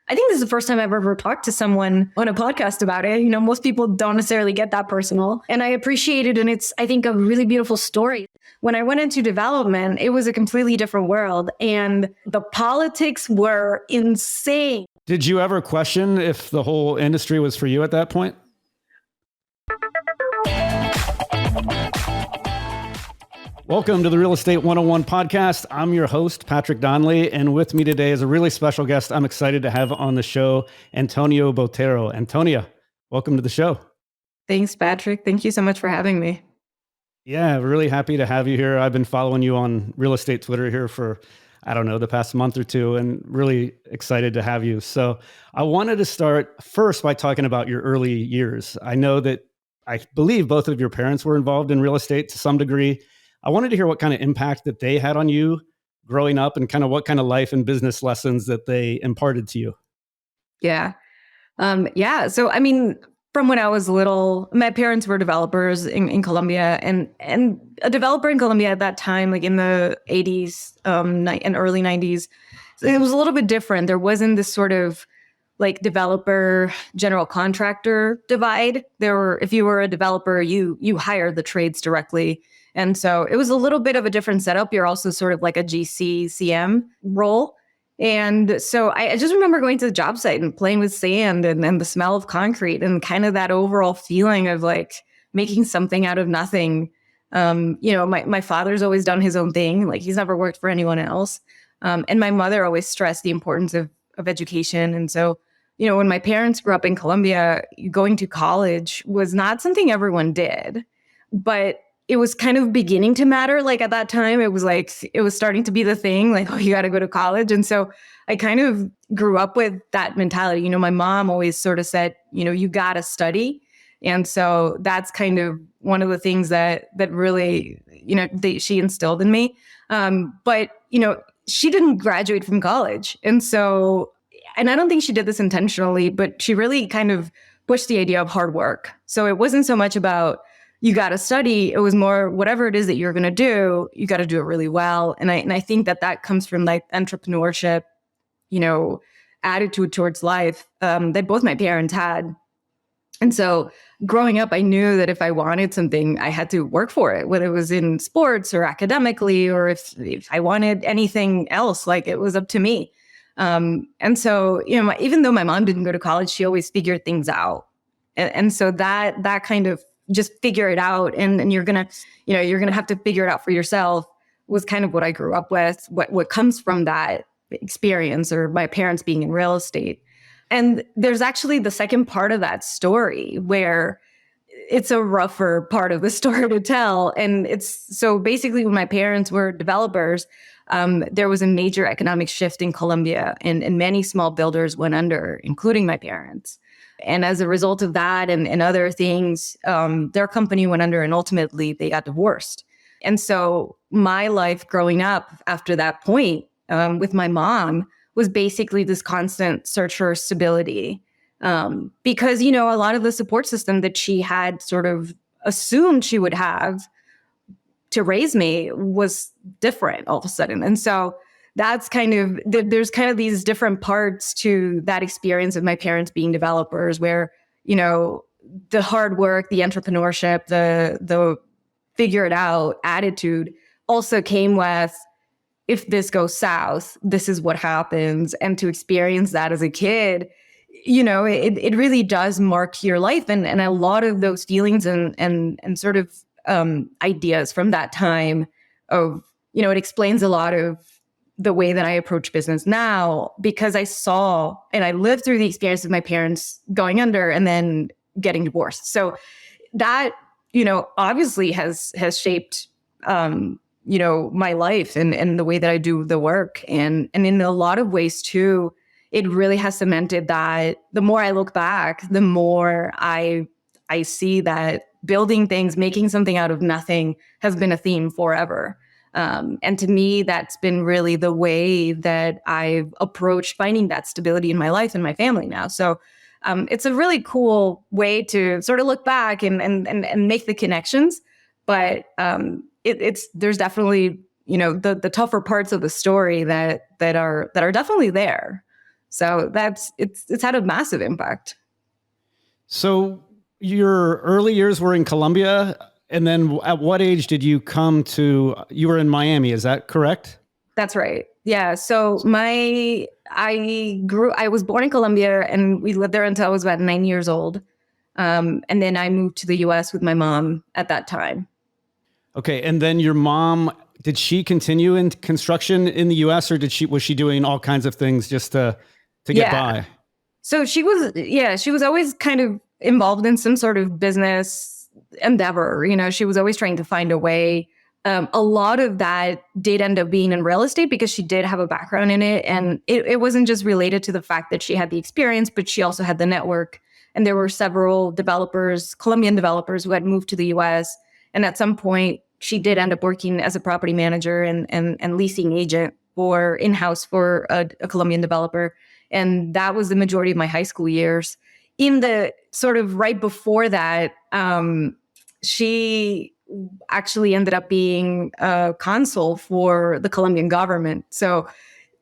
I think this is the first time I've ever talked to someone on a podcast about it. Most people don't necessarily get that personal. And I appreciate it. And it's, I think, a really beautiful story. When I went into development, it was a completely different world. And the politics were insane. Did you ever question if the whole industry was for you at that point? Welcome to the Real Estate 101 podcast. I'm your host, Patrick Donley, and with me today is a really special guest I'm excited to have on the show, Antonia Botero. Antonia, welcome to the show. Thanks, Patrick. Thank you so much for having me. Yeah, really happy to have you here. I've been following you on real estate Twitter here for, the past month or two, and really excited to have you. So I wanted to start first by talking about your early years. I believe both of your parents were involved in real estate to some degree. I wanted to hear what kind of impact that they had on you growing up and kind of what kind of life and business lessons that they imparted to you. Yeah. So, from when I was little, my parents were developers in Colombia, and a developer in Colombia at that time, like in the 80s and early 90s, it was a little bit different. There wasn't this sort of like developer general contractor divide. If you were a developer, you hired the trades directly. And so it was a little bit of a different setup. You're also sort of like a GC CM role. And so I just remember going to the job site and playing with sand and the smell of concrete and kind of that overall feeling of like making something out of nothing. My father's always done his own thing. Like he's never worked for anyone else. And my mother always stressed the importance of education. And so, when my parents grew up in Colombia, going to college was not something everyone did, but it was kind of beginning to matter. Like at that time, it was starting to be the thing, like, oh, you got to go to college. And so I kind of grew up with that mentality. My mom always sort of said, you got to study. And so that's kind of one of the things that really, she instilled in me. But she didn't graduate from college. And I don't think she did this intentionally, but she really kind of pushed the idea of hard work. So it wasn't so much about, you got to study. It was more, whatever it is that you're going to do, you got to do it really well. And I think that comes from like entrepreneurship, attitude towards life that both my parents had. And so growing up, I knew that if I wanted something, I had to work for it, whether it was in sports or academically, or if I wanted anything else, like it was up to me. And so, even though my mom didn't go to college, she always figured things out. And so that kind of just figure it out, and you're gonna have to figure it out for yourself, was kind of what I grew up with, what comes from that experience, or my parents being in real estate. And there's actually the second part of that story where it's a rougher part of the story to tell. And it's so basically when my parents were developers, there was a major economic shift in Colombia, and many small builders went under, including my parents. And as a result of that and other things, their company went under, and ultimately they got divorced. And so my life growing up after that point with my mom was basically this constant search for stability. Because, a lot of the support system that she had sort of assumed she would have to raise me was different all of a sudden. And so that's there's kind of these different parts to that experience of my parents being developers where, the hard work, the entrepreneurship, the figure it out attitude also came with, if this goes south, this is what happens. And to experience that as a kid, it really does mark your life. And a lot of those feelings and sort of ideas from that time of, it explains a lot of the way that I approach business now, because I saw and I lived through the experience of my parents going under and then getting divorced. So that, obviously has shaped, my life and the way that I do the work. And in a lot of ways too, it really has cemented that the more I look back, the more I see that building things, making something out of nothing has been a theme forever. And to me, that's been really the way that I've approached finding that stability in my life and my family now. So it's a really cool way to sort of look back and make the connections. But there's definitely, the tougher parts of the story that are definitely there. So it's had a massive impact. So your early years were in Colombia, and then at what age did you come to? You were in Miami, is that correct? That's right. Yeah. So I was born in Colombia and we lived there until I was about 9 years old. And then I moved to the US with my mom at that time. Okay, and then your mom, did she continue in construction in the US, or was she doing all kinds of things just to get Yeah. by? So she was always kind of involved in some sort of business endeavor. She was always trying to find a way. A lot of that did end up being in real estate because she did have a background in it. And it wasn't just related to the fact that she had the experience, but she also had the network. And there were several developers, Colombian developers, who had moved to the US. And at some point, she did end up working as a property manager and leasing agent for in-house for a Colombian developer. And that was the majority of my high school years. In the sort of right before that, she actually ended up being a consul for the Colombian government. So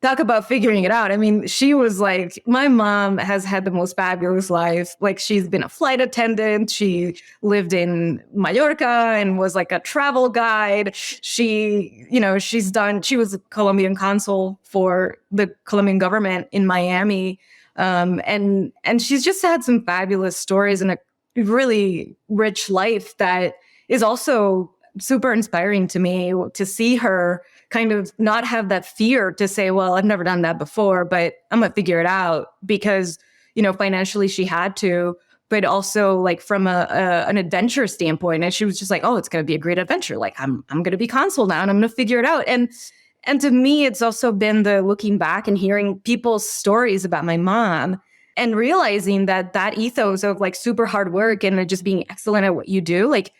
talk about figuring it out. I mean, she was like, my mom has had the most fabulous life. Like, she's been a flight attendant. She lived in Mallorca and was like a travel guide. She was a Colombian consul for the Colombian government in Miami. And she's just had some fabulous stories and a really rich life that is also super inspiring to me to see her kind of not have that fear to say, well, I've never done that before, but I'm going to figure it out because, financially she had to, but also like from an adventure standpoint. And she was just like, oh, it's going to be a great adventure. Like I'm going to be consul now and I'm going to figure it out. And to me, it's also been the looking back and hearing people's stories about my mom and realizing that ethos of like super hard work and just being excellent at what you do, like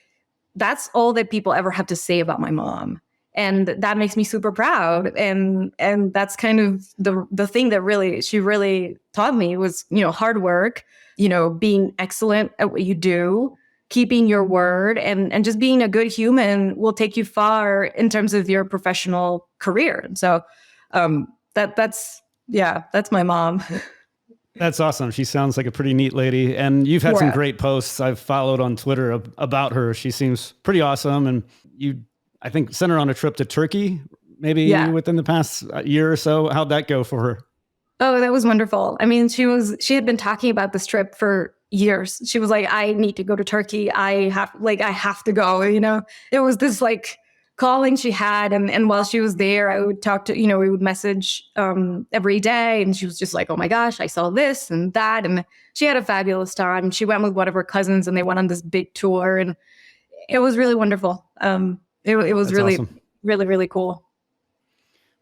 that's all that people ever have to say about my mom. And that makes me super proud. And that's kind of the thing that she really taught me was, hard work, being excellent at what you do, keeping your word, and just being a good human will take you far in terms of your professional career. And so that's my mom. That's awesome. She sounds like a pretty neat lady. And you've had some Yeah. great posts I've followed on Twitter about her. She seems pretty awesome. And you, I think, sent her on a trip to Turkey, maybe within the past year or so. How'd that go for her? Oh, that was wonderful. I mean, she had been talking about this trip for years. She was like, I need to go to Turkey. I have to go, It was this like calling she had. And while she was there, I would talk to, we would message every day. And she was just like, oh my gosh, I saw this and that. And she had a fabulous time. She went with one of her cousins and they went on this big tour. And it was really wonderful. It was That's really, awesome. really, really cool.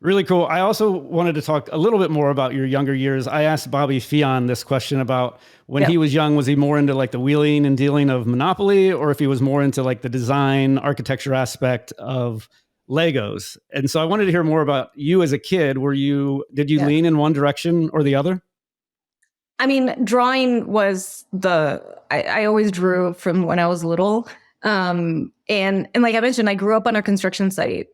Really cool. I also wanted to talk a little bit more about your younger years. I asked Bobby Fion this question about when he was young, was he more into like the wheeling and dealing of Monopoly, or if he was more into like the design architecture aspect of Legos? And so I wanted to hear more about you as a kid. Did you lean in one direction or the other? I mean, drawing was I always drew from when I was little. And like I mentioned, I grew up on a construction site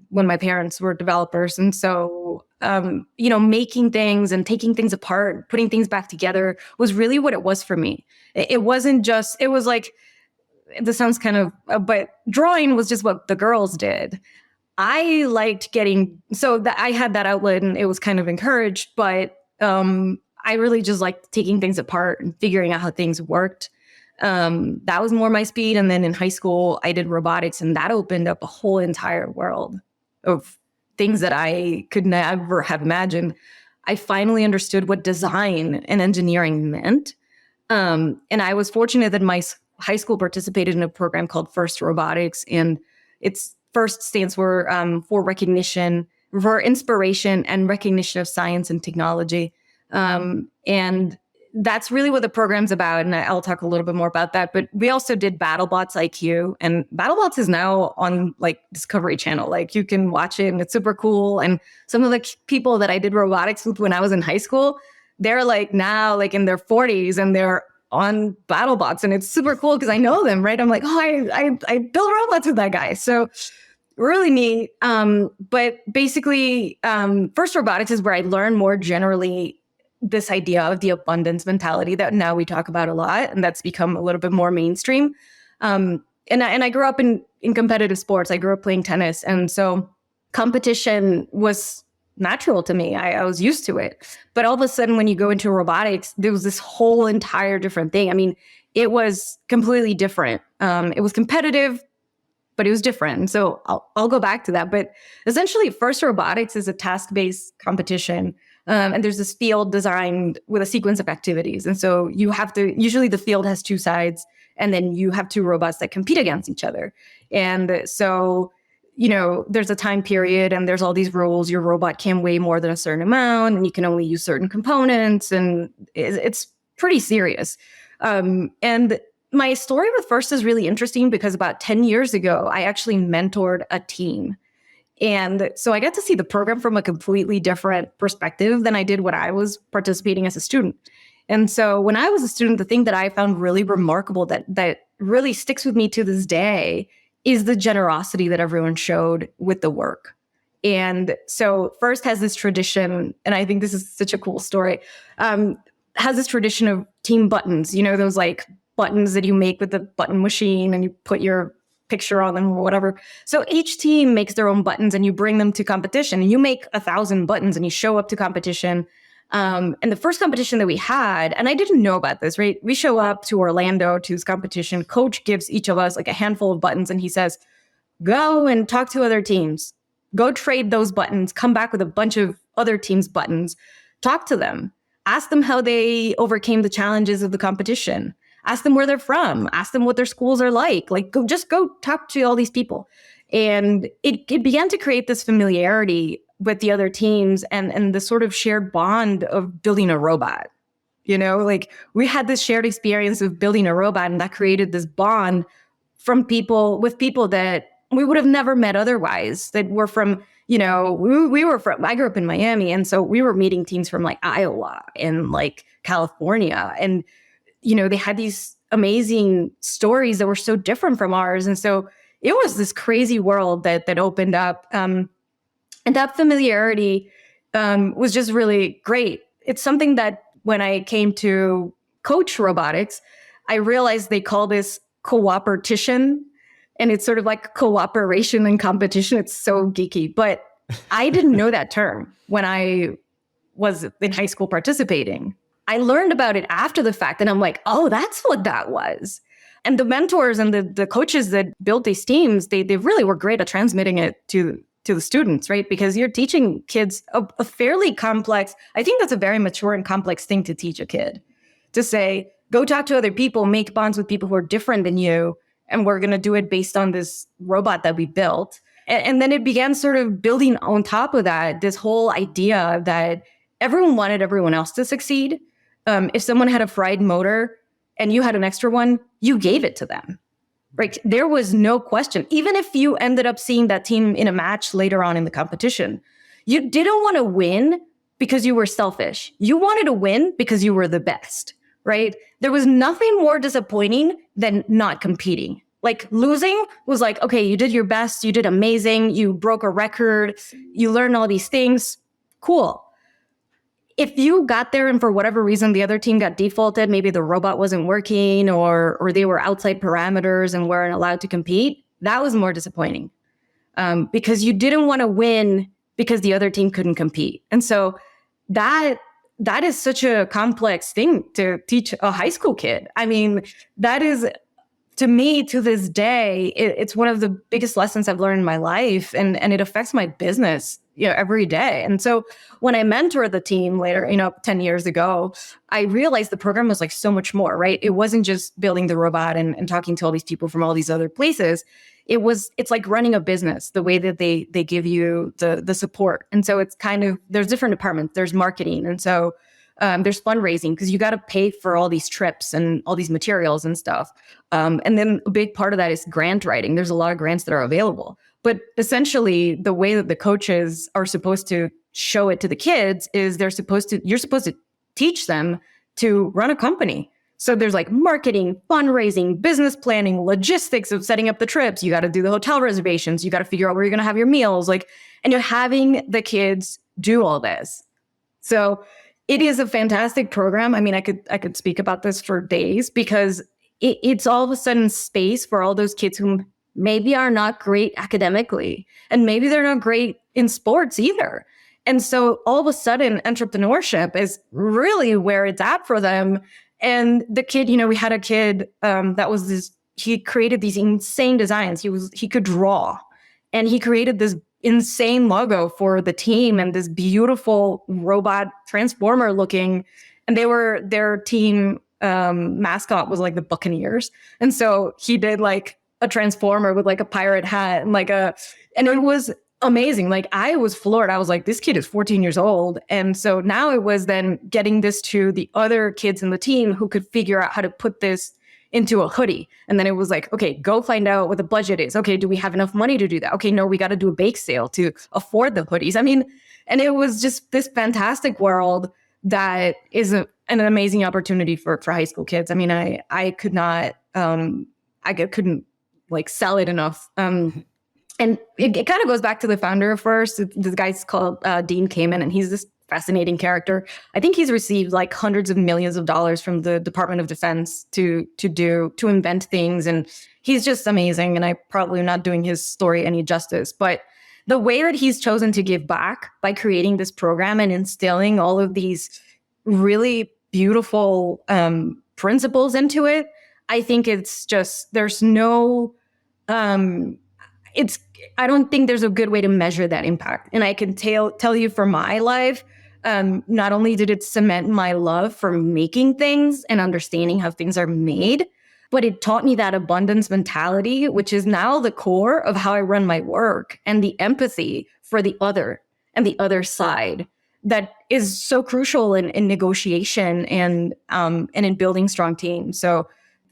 when my parents were developers. And so, making things and taking things apart, putting things back together was really what it was for me. It wasn't just, it was like, this sounds kind of, but drawing was just what the girls did. I liked I had that outlet and it was kind of encouraged, but I really just liked taking things apart and figuring out how things worked. That was more my speed. And then in high school, I did robotics, and that opened up a whole entire world of things that I could never have imagined. I finally understood what design and engineering meant. And I was fortunate that my high school participated in a program called First Robotics, and its FIRST stands for recognition, for inspiration and recognition of science and technology. And that's really what the program's about. And I'll talk a little bit more about that. But we also did BattleBots IQ, and BattleBots is now on like Discovery Channel. Like you can watch it and it's super cool. And some of the people that I did robotics with when I was in high school, they're like now like in their 40s and they're on BattleBots, and it's super cool because I know them, right? I'm like, oh, I built robots with that guy. So really neat. But basically, First Robotics is where I learned more generally this idea of the abundance mentality that now we talk about a lot, and that's become a little bit more mainstream. And I grew up in competitive sports. I grew up playing tennis, and so competition was natural to me. I was used to it. But all of a sudden, when you go into robotics, there was this whole entire different thing. I mean, it was completely different. It was competitive, but it was different. So I'll go back to that. But essentially, FIRST Robotics is a task-based competition. And there's this field designed with a sequence of activities. And so you have to, usually the field has two sides, and then you have two robots that compete against each other. And so, there's a time period and there's all these rules. Your robot can't weigh more than a certain amount, and you can only use certain components. And it's pretty serious. And my story with FIRST is really interesting because about 10 years ago, I actually mentored a team. And so I got to see the program from a completely different perspective than I did when I was participating as a student. And so when I was a student, the thing that I found really remarkable that really sticks with me to this day is the generosity that everyone showed with the work. And so FIRST has this tradition, and I think this is such a cool story, has this tradition of team buttons, those like buttons that you make with the button machine and you put your picture on them or whatever. So each team makes their own buttons and you bring them to competition, and you make 1,000 buttons and you show up to competition. And the first competition that we had, and I didn't know about this, right? We show up to Orlando to this competition. Coach gives each of us like a handful of buttons and he says, go and talk to other teams. Go trade those buttons, come back with a bunch of other teams' buttons, talk to them, ask them how they overcame the challenges of the competition. Ask them where they're from. Ask them what their schools are like. Like, go talk to all these people. And it began to create this familiarity with the other teams and the sort of shared bond of building a robot. Like we had this shared experience of building a robot, and that created this bond with people that we would have never met otherwise, that were from, I grew up in Miami. And so we were meeting teams from like Iowa and like California. And they had these amazing stories that were so different from ours. And so it was this crazy world that opened up. And that familiarity was just really great. It's something that when I came to coach robotics, I realized they call this cooperation. And it's sort of like cooperation and competition. It's so geeky. But I didn't know that term when I was in high school participating. I learned about it after the fact, and I'm like, oh, that's what that was. And the mentors and the coaches that built these teams, they really were great at transmitting it to the students, right? Because you're teaching kids a fairly complex, I think that's a very mature and complex thing to teach a kid. To say, go talk to other people, make bonds with people who are different than you, and we're going to do it based on this robot that we built. And then it began sort of building on top of that, this whole idea that everyone wanted everyone else to succeed. If someone had a fried motor and you had an extra one, you gave it to them, right? There was no question. Even if you ended up seeing that team in a match later on in the competition, you didn't want to win because you were selfish. You wanted to win because you were the best, right? There was nothing more disappointing than not competing. Like losing was like, okay, you did your best, you did amazing, you broke a record, you learned all these things, cool. If you got there and for whatever reason the other team got defaulted, maybe the robot wasn't working or they were outside parameters and weren't allowed to compete, that was more disappointing because you didn't want to win because the other team couldn't compete. And so that is such a complex thing to teach a high school kid. I mean, that is, to me, to this day, it's one of the biggest lessons I've learned in my life, and it affects my business, every day. And so when I mentored the team later, 10 years ago, I realized the program was like so much more, right? It wasn't just building the robot and talking to all these people from all these other places. It's like running a business, the way that they give you the support. And so it's kind of, there's different departments, there's marketing. And so there's fundraising because you got to pay for all these trips and all these materials and stuff. And then a big part of that is grant writing. There's a lot of grants that are available. But essentially, the way that the coaches are supposed to show it to the kids is you're supposed to teach them to run a company. So there's like marketing, fundraising, business planning, logistics of setting up the trips. You got to do the hotel reservations. You got to figure out where you're going to have your meals. And you're having the kids do all this. So It is a fantastic program. I mean, I could speak about this for days because it's all of a sudden space for all those kids who maybe are not great academically and maybe they're not great in sports either. And so all of a sudden entrepreneurship is really where it's at for them. And the kid, we had a kid that was he created these insane designs. He could draw, and he created this insane logo for the team and this beautiful robot transformer looking. And their team mascot was like the Buccaneers. And so he did like a transformer with like a pirate hat and and it was amazing. Like I was floored. I was like, this kid is 14 years old. And so now it was then getting this to the other kids in the team who could figure out how to put this into a hoodie. And then it was like, okay, go find out what the budget is. Okay, do we have enough money to do that? Okay, no, we got to do a bake sale to afford the hoodies. I mean, and it was just this fantastic world that is an amazing opportunity for high school kids. I mean, I could not, couldn't like sell it enough. And it kind of goes back to the founder first. This guy's called Dean Kamen, and he's this fascinating character. I think he's received like hundreds of millions of dollars from the Department of Defense to invent things. And he's just amazing. And I probably not doing his story any justice, but the way that he's chosen to give back by creating this program and instilling all of these really beautiful principles into it, I think it's just, there's no, I don't think there's a good way to measure that impact. And I can tell you for my life, not only did it cement my love for making things and understanding how things are made, but it taught me that abundance mentality, which is now the core of how I run my work, and the empathy for the other and the other side that is so crucial in negotiation and in building strong teams. So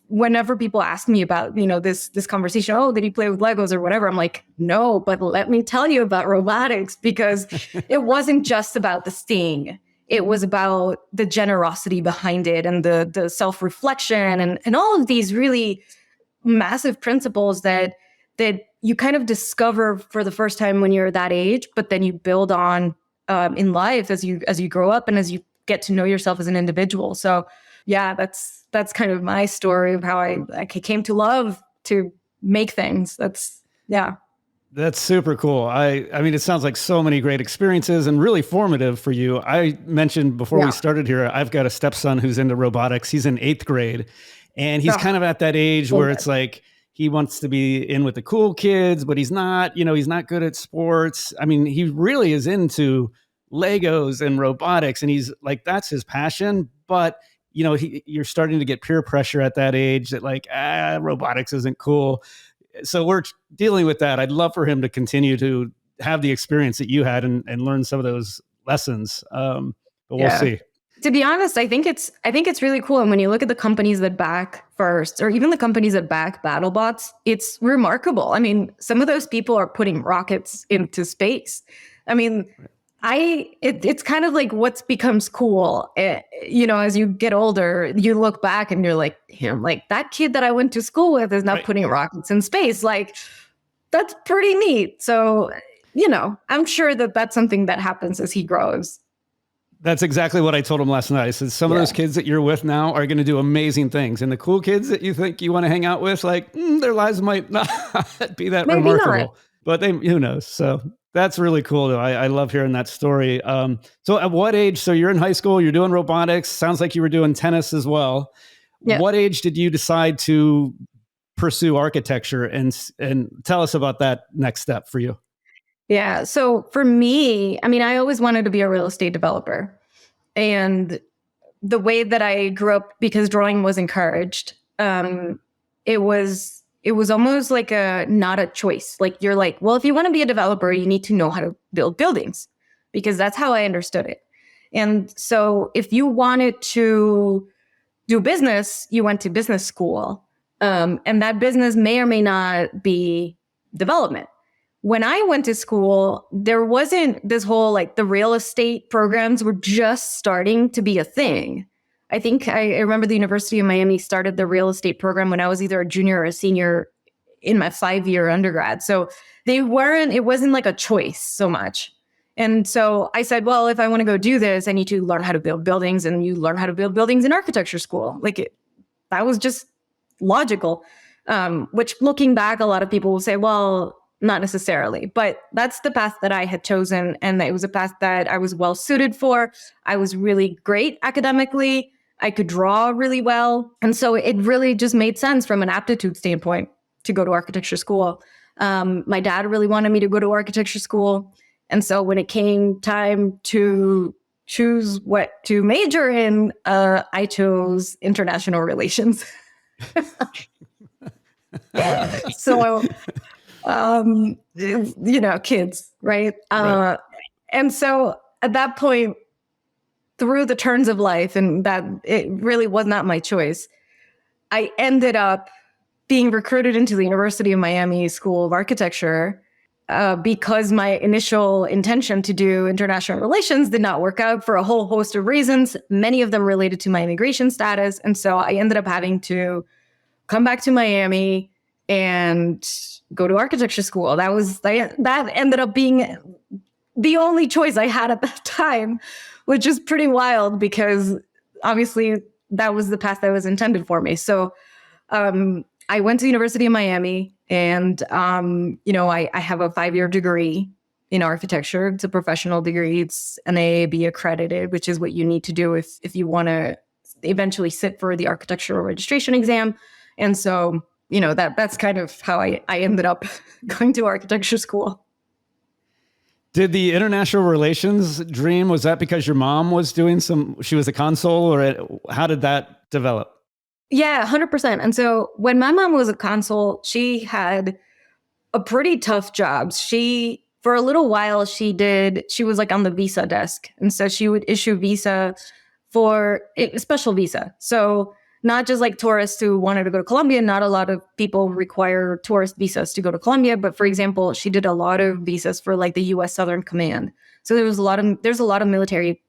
whenever people ask me about, this conversation, oh, did you play with Legos or whatever? I'm like, no, but let me tell you about robotics, because it wasn't just about the sting. It was about the generosity behind it and the self-reflection and all of these really massive principles that you kind of discover for the first time when you're that age, but then you build on in life as you grow up and as you get to know yourself as an individual. So yeah, that's kind of my story of how I came to love to make things. That's super cool. I mean, it sounds like so many great experiences and really formative for you. I mentioned before we started here, I've got a stepson who's into robotics. He's in 8th grade, and he's kind of at that age where it's like he wants to be in with the cool kids, but he's not good at sports. I mean, he really is into Legos and robotics, and he's like, that's his passion. But you're starting to get peer pressure at that age that like, robotics isn't cool. So we're dealing with that. I'd love for him to continue to have the experience that you had and learn some of those lessons. But we'll see. To be honest, I think it's really cool. And when you look at the companies that back first, or even the companies that back BattleBots, it's remarkable. I mean, some of those people are putting rockets into space. I mean, it's kind of like what becomes cool. As you get older, you look back and you're like, that kid that I went to school with is not putting rockets in space. Like, that's pretty neat. So, I'm sure that that's something that happens as he grows. That's exactly what I told him last night. I said, some of those kids that you're with now are going to do amazing things. And the cool kids that you think you want to hang out with, like, their lives might not be that maybe remarkable. Not. But who knows? So that's really cool, though. I love hearing that story. So at what age? So you're in high school, you're doing robotics. Sounds like you were doing tennis as well. Yeah. What age did you decide to pursue architecture? And tell us about that next step for you. Yeah. So for me, I mean, I always wanted to be a real estate developer. And the way that I grew up, because drawing was encouraged, it was almost like not a choice. Like you're like, well, if you want to be a developer, you need to know how to build buildings, because that's how I understood it. And so if you wanted to do business, you went to business school. And that business may or may not be development. When I went to school, there wasn't this whole, like, the real estate programs were just starting to be a thing. I think I remember the University of Miami started the real estate program when I was either a junior or a senior in my 5-year undergrad. So it wasn't like a choice so much. And so I said, well, if I want to go do this, I need to learn how to build buildings, and you learn how to build buildings in architecture school. That was just logical, which looking back, a lot of people will say, well, not necessarily, but that's the path that I had chosen. And it was a path that I was well suited for. I was really great academically. I could draw really well. And so it really just made sense from an aptitude standpoint to go to architecture school. My dad really wanted me to go to architecture school. And so when it came time to choose what to major in, I chose international relations. So, kids, right? Right. And so at that point, through the turns of life, and that it really was not my choice, I ended up being recruited into the University of Miami School of Architecture because my initial intention to do international relations did not work out for a whole host of reasons, many of them related to my immigration status. And so I ended up having to come back to Miami and go to architecture school. That ended up being the only choice I had at that time, which is pretty wild because obviously that was the path that was intended for me. So I went to the University of Miami, and I have a 5-year degree in architecture. It's a professional degree. It's an AAB accredited, which is what you need to do if you want to eventually sit for the architectural registration exam. And so, that's kind of how I ended up going to architecture school. Did the international relations dream, was that because your mom was she was a consul, or how did that develop? Yeah, 100%. And so when my mom was a consul, she had a pretty tough job. For a little while, she was like on the visa desk. And so she would issue visa for a special visa. So not just like tourists who wanted to go to Colombia. Not a lot of people require tourist visas to go to Colombia. But for example, she did a lot of visas for like the U.S. Southern Command. So there's a lot of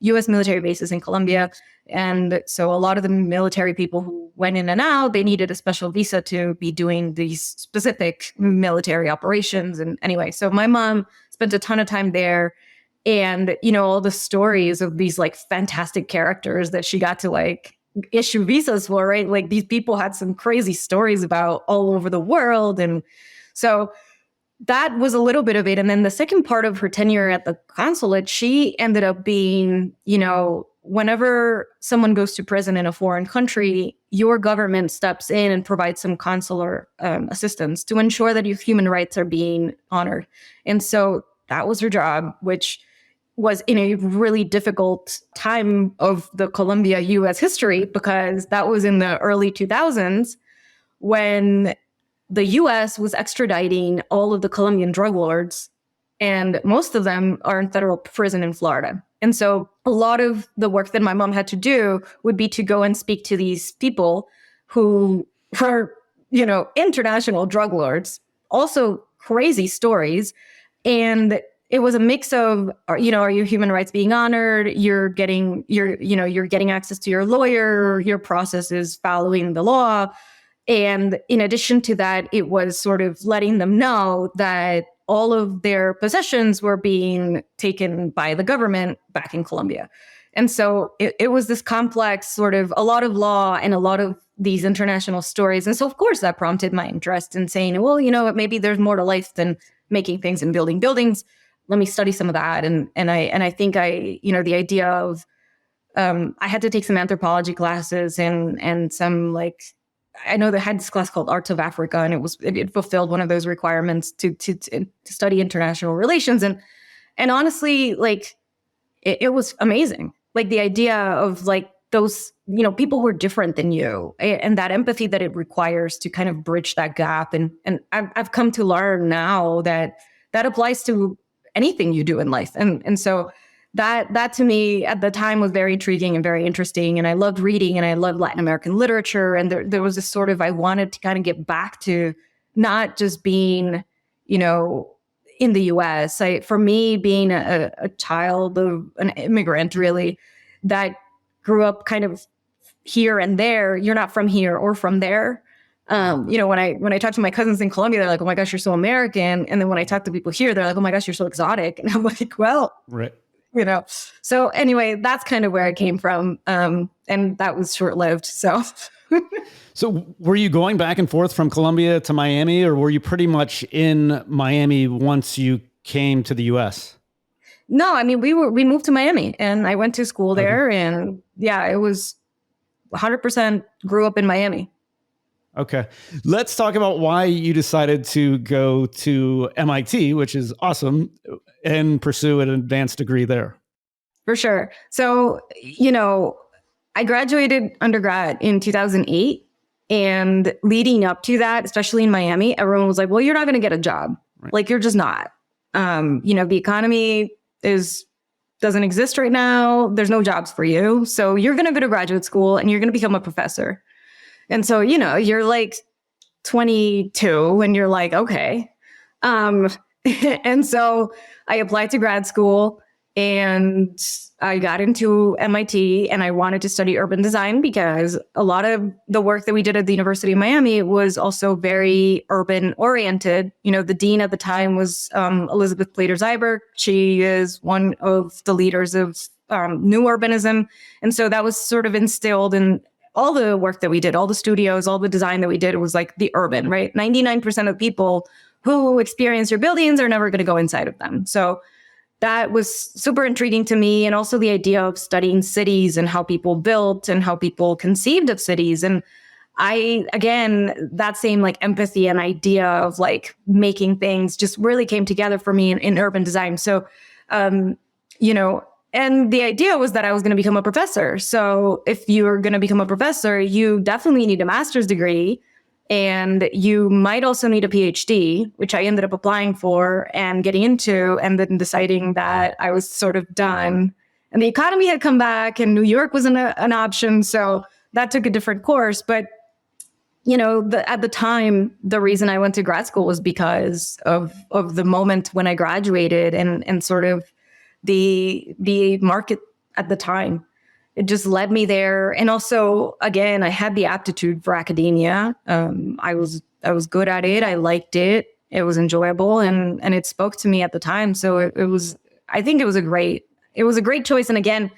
U.S. military bases in Colombia. And so a lot of the military people who went in and out, they needed a special visa to be doing these specific military operations. And anyway, so my mom spent a ton of time there. And, all the stories of these like fantastic characters that she got to like issue visas for, right? Like these people had some crazy stories about all over the world. And so that was a little bit of it. And then the second part of her tenure at the consulate, she ended up being, whenever someone goes to prison in a foreign country, your government steps in and provides some consular assistance to ensure that your human rights are being honored. And so that was her job, which was in a really difficult time of the Colombia U.S. history, because that was in the early 2000s when the U.S. was extraditing all of the Colombian drug lords, and most of them are in federal prison in Florida. And so a lot of the work that my mom had to do would be to go and speak to these people who were, international drug lords, also crazy stories. And it was a mix of, are your human rights being honored? You're getting access to your lawyer, your process is following the law. And in addition to that, it was sort of letting them know that all of their possessions were being taken by the government back in Colombia. And so it was this complex sort of a lot of law and a lot of these international stories. And so, of course, that prompted my interest in saying, well, maybe there's more to life than making things and building buildings. Let me study some of that. And I think the idea of I had to take some anthropology classes and some like, I know they had this class called Arts of Africa, and it fulfilled one of those requirements to study international relations. And honestly, like it was amazing. Like the idea of like those, people who are different than you, and that empathy that it requires to kind of bridge that gap. And I've come to learn now that applies to anything you do in life. And so that to me at the time was very intriguing and very interesting. And I loved reading, and I loved Latin American literature. And there was this sort of, I wanted to kind of get back to not just being, in the US. For me, being a child of an immigrant, really, that grew up kind of here and there, you're not from here or from there. When I talk to my cousins in Colombia, they're like, "Oh my gosh, you're so American." And then when I talk to people here, they're like, "Oh my gosh, you're so exotic." And I'm like, "Well, Right. So anyway, that's kind of where I came from. And that was short-lived. So were you going back and forth from Colombia to Miami, or were you pretty much in Miami once you came to the US? No, I mean, we moved to Miami and I went to school there, and yeah, it was 100% grew up in Miami. Okay. Let's talk about why you decided to go to MIT, which is awesome, and pursue an advanced degree there. For sure. So, I graduated undergrad in 2008, and leading up to that, especially in Miami, everyone was like, "Well, you're not going to get a job. Right. Like, you're just not. The economy doesn't exist right now. There's no jobs for you. So you're going to go to graduate school and you're going to become a professor." And so, you're like 22 and you're like, okay. And so I applied to grad school and I got into MIT, and I wanted to study urban design because a lot of the work that we did at the University of Miami was also very urban oriented. The dean at the time was Elizabeth Plater-Zyberg. She is one of the leaders of new urbanism. And so that was sort of instilled in all the work that we did, all the studios, all the design that we did. It was like the urban, right? 99% of people who experience your buildings are never going to go inside of them. So that was super intriguing to me. And also the idea of studying cities and how people built and how people conceived of cities. And that same like empathy and idea of like making things just really came together for me in urban design. So, and the idea was that I was going to become a professor. So if you're going to become a professor, you definitely need a master's degree. And you might also need a PhD, which I ended up applying for and getting into, and then deciding that I was sort of done. And the economy had come back and New York wasn't an option. So that took a different course. But, at the time, the reason I went to grad school was because of the moment when I graduated and sort of the market at the time. It just led me there. And also, again, I had the aptitude for academia. I was good at it. I liked it. It was enjoyable, and it spoke to me at the time. So I think it was a great choice. And again,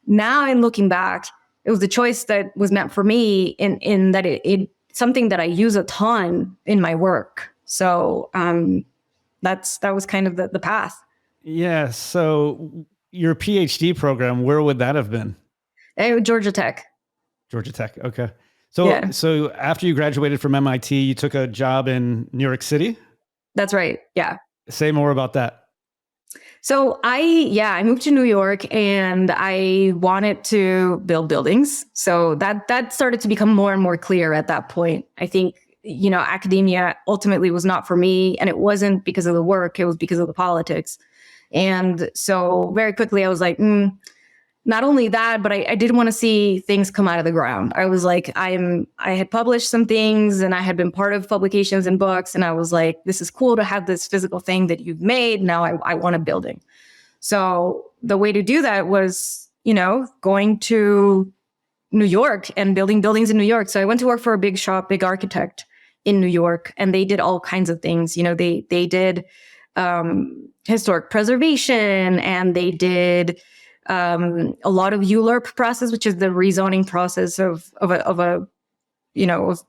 now in looking back, it was the choice that was meant for me in that it something that I use a ton in my work. So that was kind of the path. Yeah. So your PhD program, where would that have been? Georgia Tech. Georgia Tech. Okay. So after you graduated from MIT, you took a job in New York City? That's right. Yeah. Say more about that. So I moved to New York and I wanted to build buildings. So that started to become more and more clear at that point. I think, academia ultimately was not for me, and it wasn't because of the work, it was because of the politics. And so very quickly I was like, not only that, but I did want to see things come out of the ground. I was like, I had published some things and I had been part of publications and books. And I was like, this is cool to have this physical thing that you've made. Now I want a building. So the way to do that was, going to New York and building buildings in New York. So I went to work for a big architect in New York, and they did all kinds of things. They did historic preservation, and they did a lot of ULURP process, which is the rezoning process of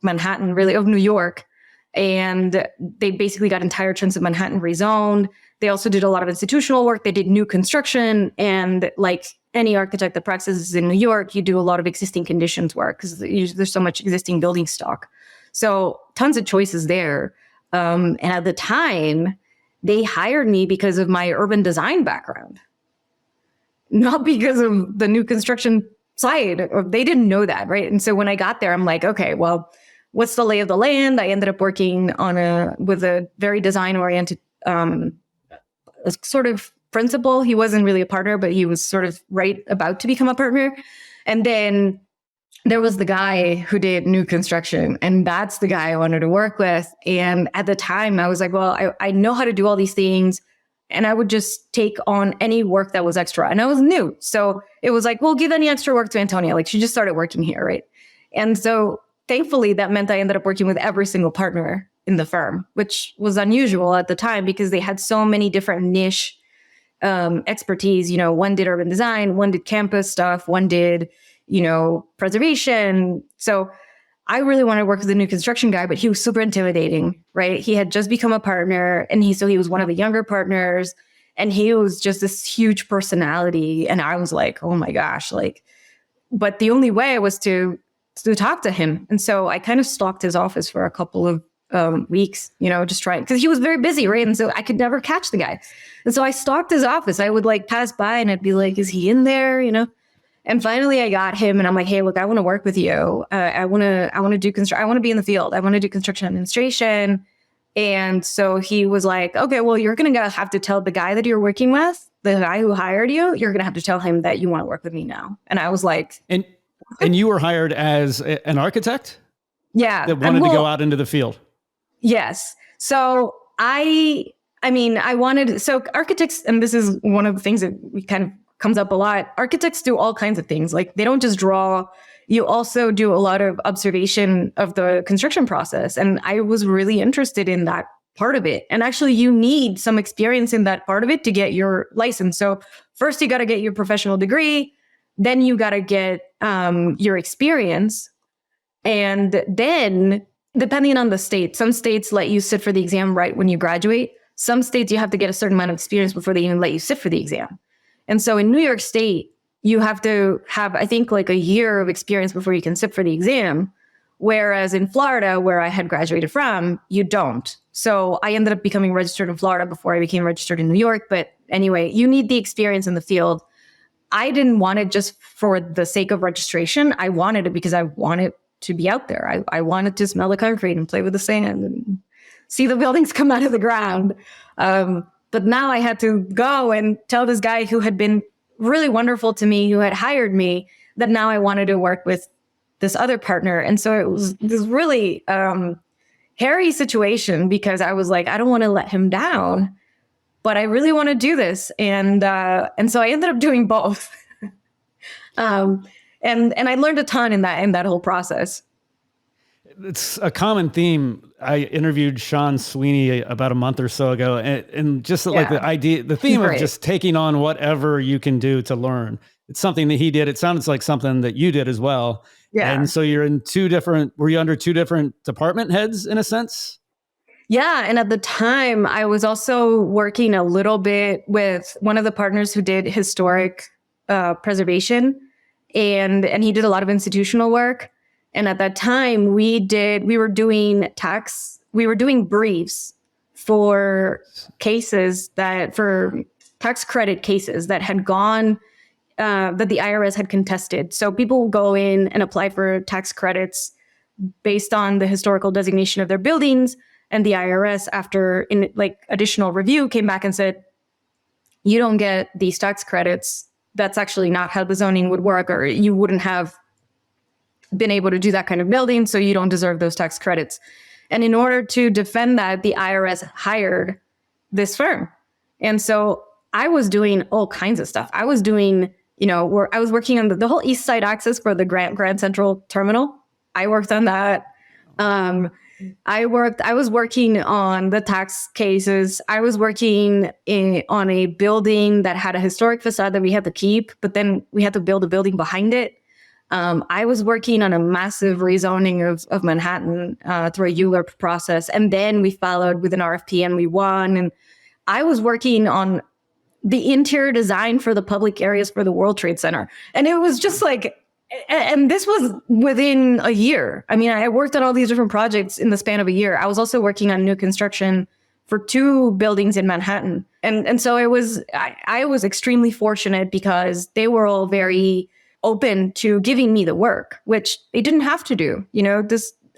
Manhattan, really, of New York. And they basically got entire chunks of Manhattan rezoned. They also did a lot of institutional work. They did new construction. And like any architect that practices in New York, you do a lot of existing conditions work because there's so much existing building stock. So tons of choices there. And at the time, they hired me because of my urban design background, not because of the new construction side. They didn't know that, right? And so when I got there, I'm like, okay, well, what's the lay of the land? I ended up working with a very design-oriented sort of principal. He wasn't really a partner, but he was sort of about to become a partner. And then there was the guy who did new construction, and that's the guy I wanted to work with. And at the time, I was like, well, I know how to do all these things. And I would just take on any work that was extra. And I was new. So it was like, well, give any extra work to Antonia. Like, she just started working here, right? And so thankfully, that meant I ended up working with every single partner in the firm, which was unusual at the time because they had so many different niche expertise. You know, one did urban design, one did campus stuff, one did, you know, preservation. So I really wanted to work with the new construction guy, but he was super intimidating, right? He had just become a partner, and he was one of the younger partners, and he was just this huge personality. And I was like, oh my gosh, like, but the only way was to talk to him. And so I kind of stalked his office for a couple of weeks, you know, just trying, because he was very busy, right? And so I could never catch the guy. And so I stalked his office. I would like pass by and I'd be like, is he in there? You know? And finally I got him and I'm like, hey, look, I want to work with you. I want to do construction. I want to be in the field. I want to do construction administration. And so he was like, okay, well, you're going to have to tell the guy that you're working with, the guy who hired you, you're going to have to tell him that you want to work with me now. And I was like, and you were hired as an architect? Yeah. That wanted to go out into the field. Yes. So I mean, so architects, and this is one of the things that we kind of comes up a lot. Architects do all kinds of things. Like they don't just draw, you also do a lot of observation of the construction process. And I was really interested in that part of it. And actually you need some experience in that part of it to get your license. So first you got to get your professional degree, then you got to get your experience. And then depending on the state, some states let you sit for the exam right when you graduate. Some states you have to get a certain amount of experience before they even let you sit for the exam. And so in New York State, you have to have, I think, like a year of experience before you can sit for the exam. Whereas in Florida, where I had graduated from, you don't. So I ended up becoming registered in Florida before I became registered in New York. But anyway, you need the experience in the field. I didn't want it just for the sake of registration. I wanted it because I wanted to be out there. I wanted to smell the concrete and play with the sand and see the buildings come out of the ground. But now I had to go and tell this guy who had been really wonderful to me, who had hired me, that now I wanted to work with this other partner. And so it was this really hairy situation because I was like, I don't want to let him down, but I really want to do this. And so I ended up doing both. And I learned a ton in that whole process. It's a common theme. I interviewed Sean Sweeney about a month or so ago, and just like the theme of just taking on whatever you can do to learn. It's something that he did. It sounds like something that you did as well. Yeah. And so were you under two different department heads in a sense? Yeah. And at the time I was also working a little bit with one of the partners who did historic preservation, and he did a lot of institutional work. And at that time we were doing briefs for tax credit cases that had gone, that the IRS had contested. So people will go in and apply for tax credits based on the historical designation of their buildings. And the IRS, after additional review, came back and said, you don't get these tax credits. That's actually not how the zoning would work, or you wouldn't have been able to do that kind of building, so you don't deserve those tax credits. And in order to defend that, the IRS hired this firm. And so I was doing all kinds of stuff. I was doing, I was working on the whole East Side access for the Grand Central Terminal. I worked on that. I was working on the tax cases. I was working on a building that had a historic facade that we had to keep, but then we had to build a building behind it. I was working on a massive rezoning of Manhattan through a ULURP process. And then we followed with an RFP and we won. And I was working on the interior design for the public areas for the World Trade Center. And it was just like, and this was within a year. I mean, I worked on all these different projects in the span of a year. I was also working on new construction for 2 buildings in Manhattan. And so I was extremely fortunate because they were all very open to giving me the work, which they didn't have to do.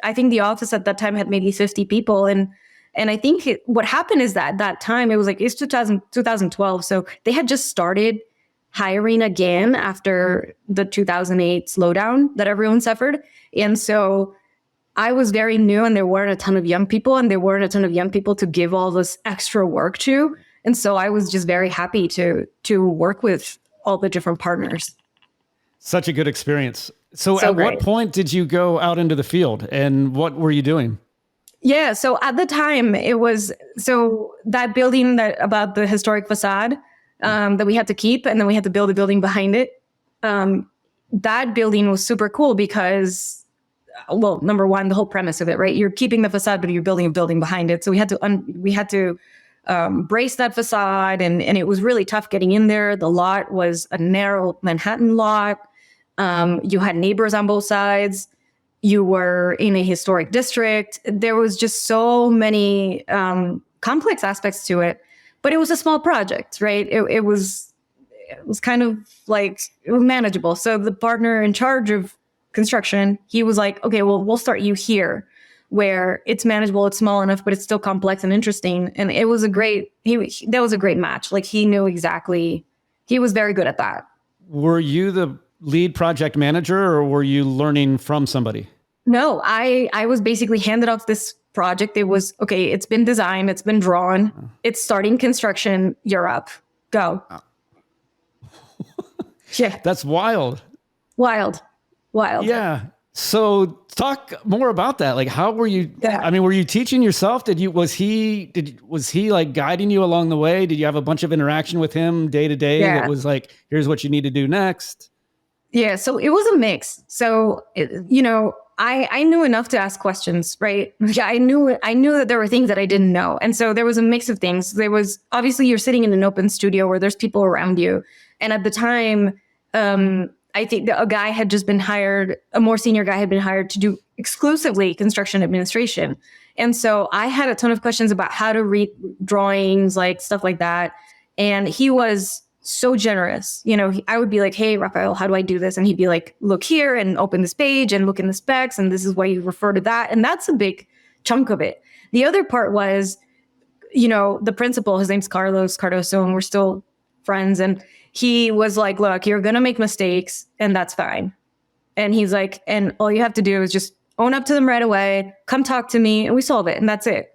I think the office at that time had maybe 50 people. And I think what happened is that time, it's 2012. So they had just started hiring again after the 2008 slowdown that everyone suffered. And so I was very new, and there weren't a ton of young people, to give all this extra work to. And so I was just very happy to work with all the different partners. Such a good experience. So So at what great. point did you go out into the field and what were you doing? Yeah. So at the time, it was so that building that about the historic facade that we had to keep, and then we had to build a building behind it. That building was super cool because, well, number one, the whole premise of it, right? You're keeping the facade, but you're building a building behind it. So we had to brace that facade, and it was really tough getting in there. The lot was a narrow Manhattan lot. You had neighbors on both sides. You were in a historic district. There was just so many complex aspects to it, but it was a small project, right? It was kind of like, it was manageable. So the partner in charge of construction, he was like, okay, well, we'll start you here where it's manageable, it's small enough, but it's still complex and interesting. And it was that was a great match. Like he knew exactly, he was very good at that. Were you the lead project manager or were you learning from somebody? No, I was basically handed off this project. It was, okay, it's been designed, it's been drawn, it's starting construction, you're up, go. Yeah. That's wild. Wild. Yeah. So talk more about that. Like, how were you, Yeah. I mean, were you teaching yourself? Was he like guiding you along the way? Did you have a bunch of interaction with him day to day Yeah. that was like, here's what you need to do next? Yeah. So it was a mix. So, I knew enough to ask questions, right? Yeah, I knew that there were things that I didn't know. And so there was a mix of things. There was, obviously you're sitting in an open studio where there's people around you. And at the time, I think a guy had just been hired, a more senior guy had been hired to do exclusively construction administration. And so I had a ton of questions about how to read drawings, like stuff like that. And he was so generous. I would be like, hey, Rafael, how do I do this? And he'd be like, look here and open this page and look in the specs. And this is why you refer to that. And that's a big chunk of it. The other part was, the principal, his name's Carlos Cardoso, and we're still friends. And he was like, look, you're going to make mistakes and that's fine. And he's like, and all you have to do is just own up to them right away. Come talk to me and we solve it. And that's it.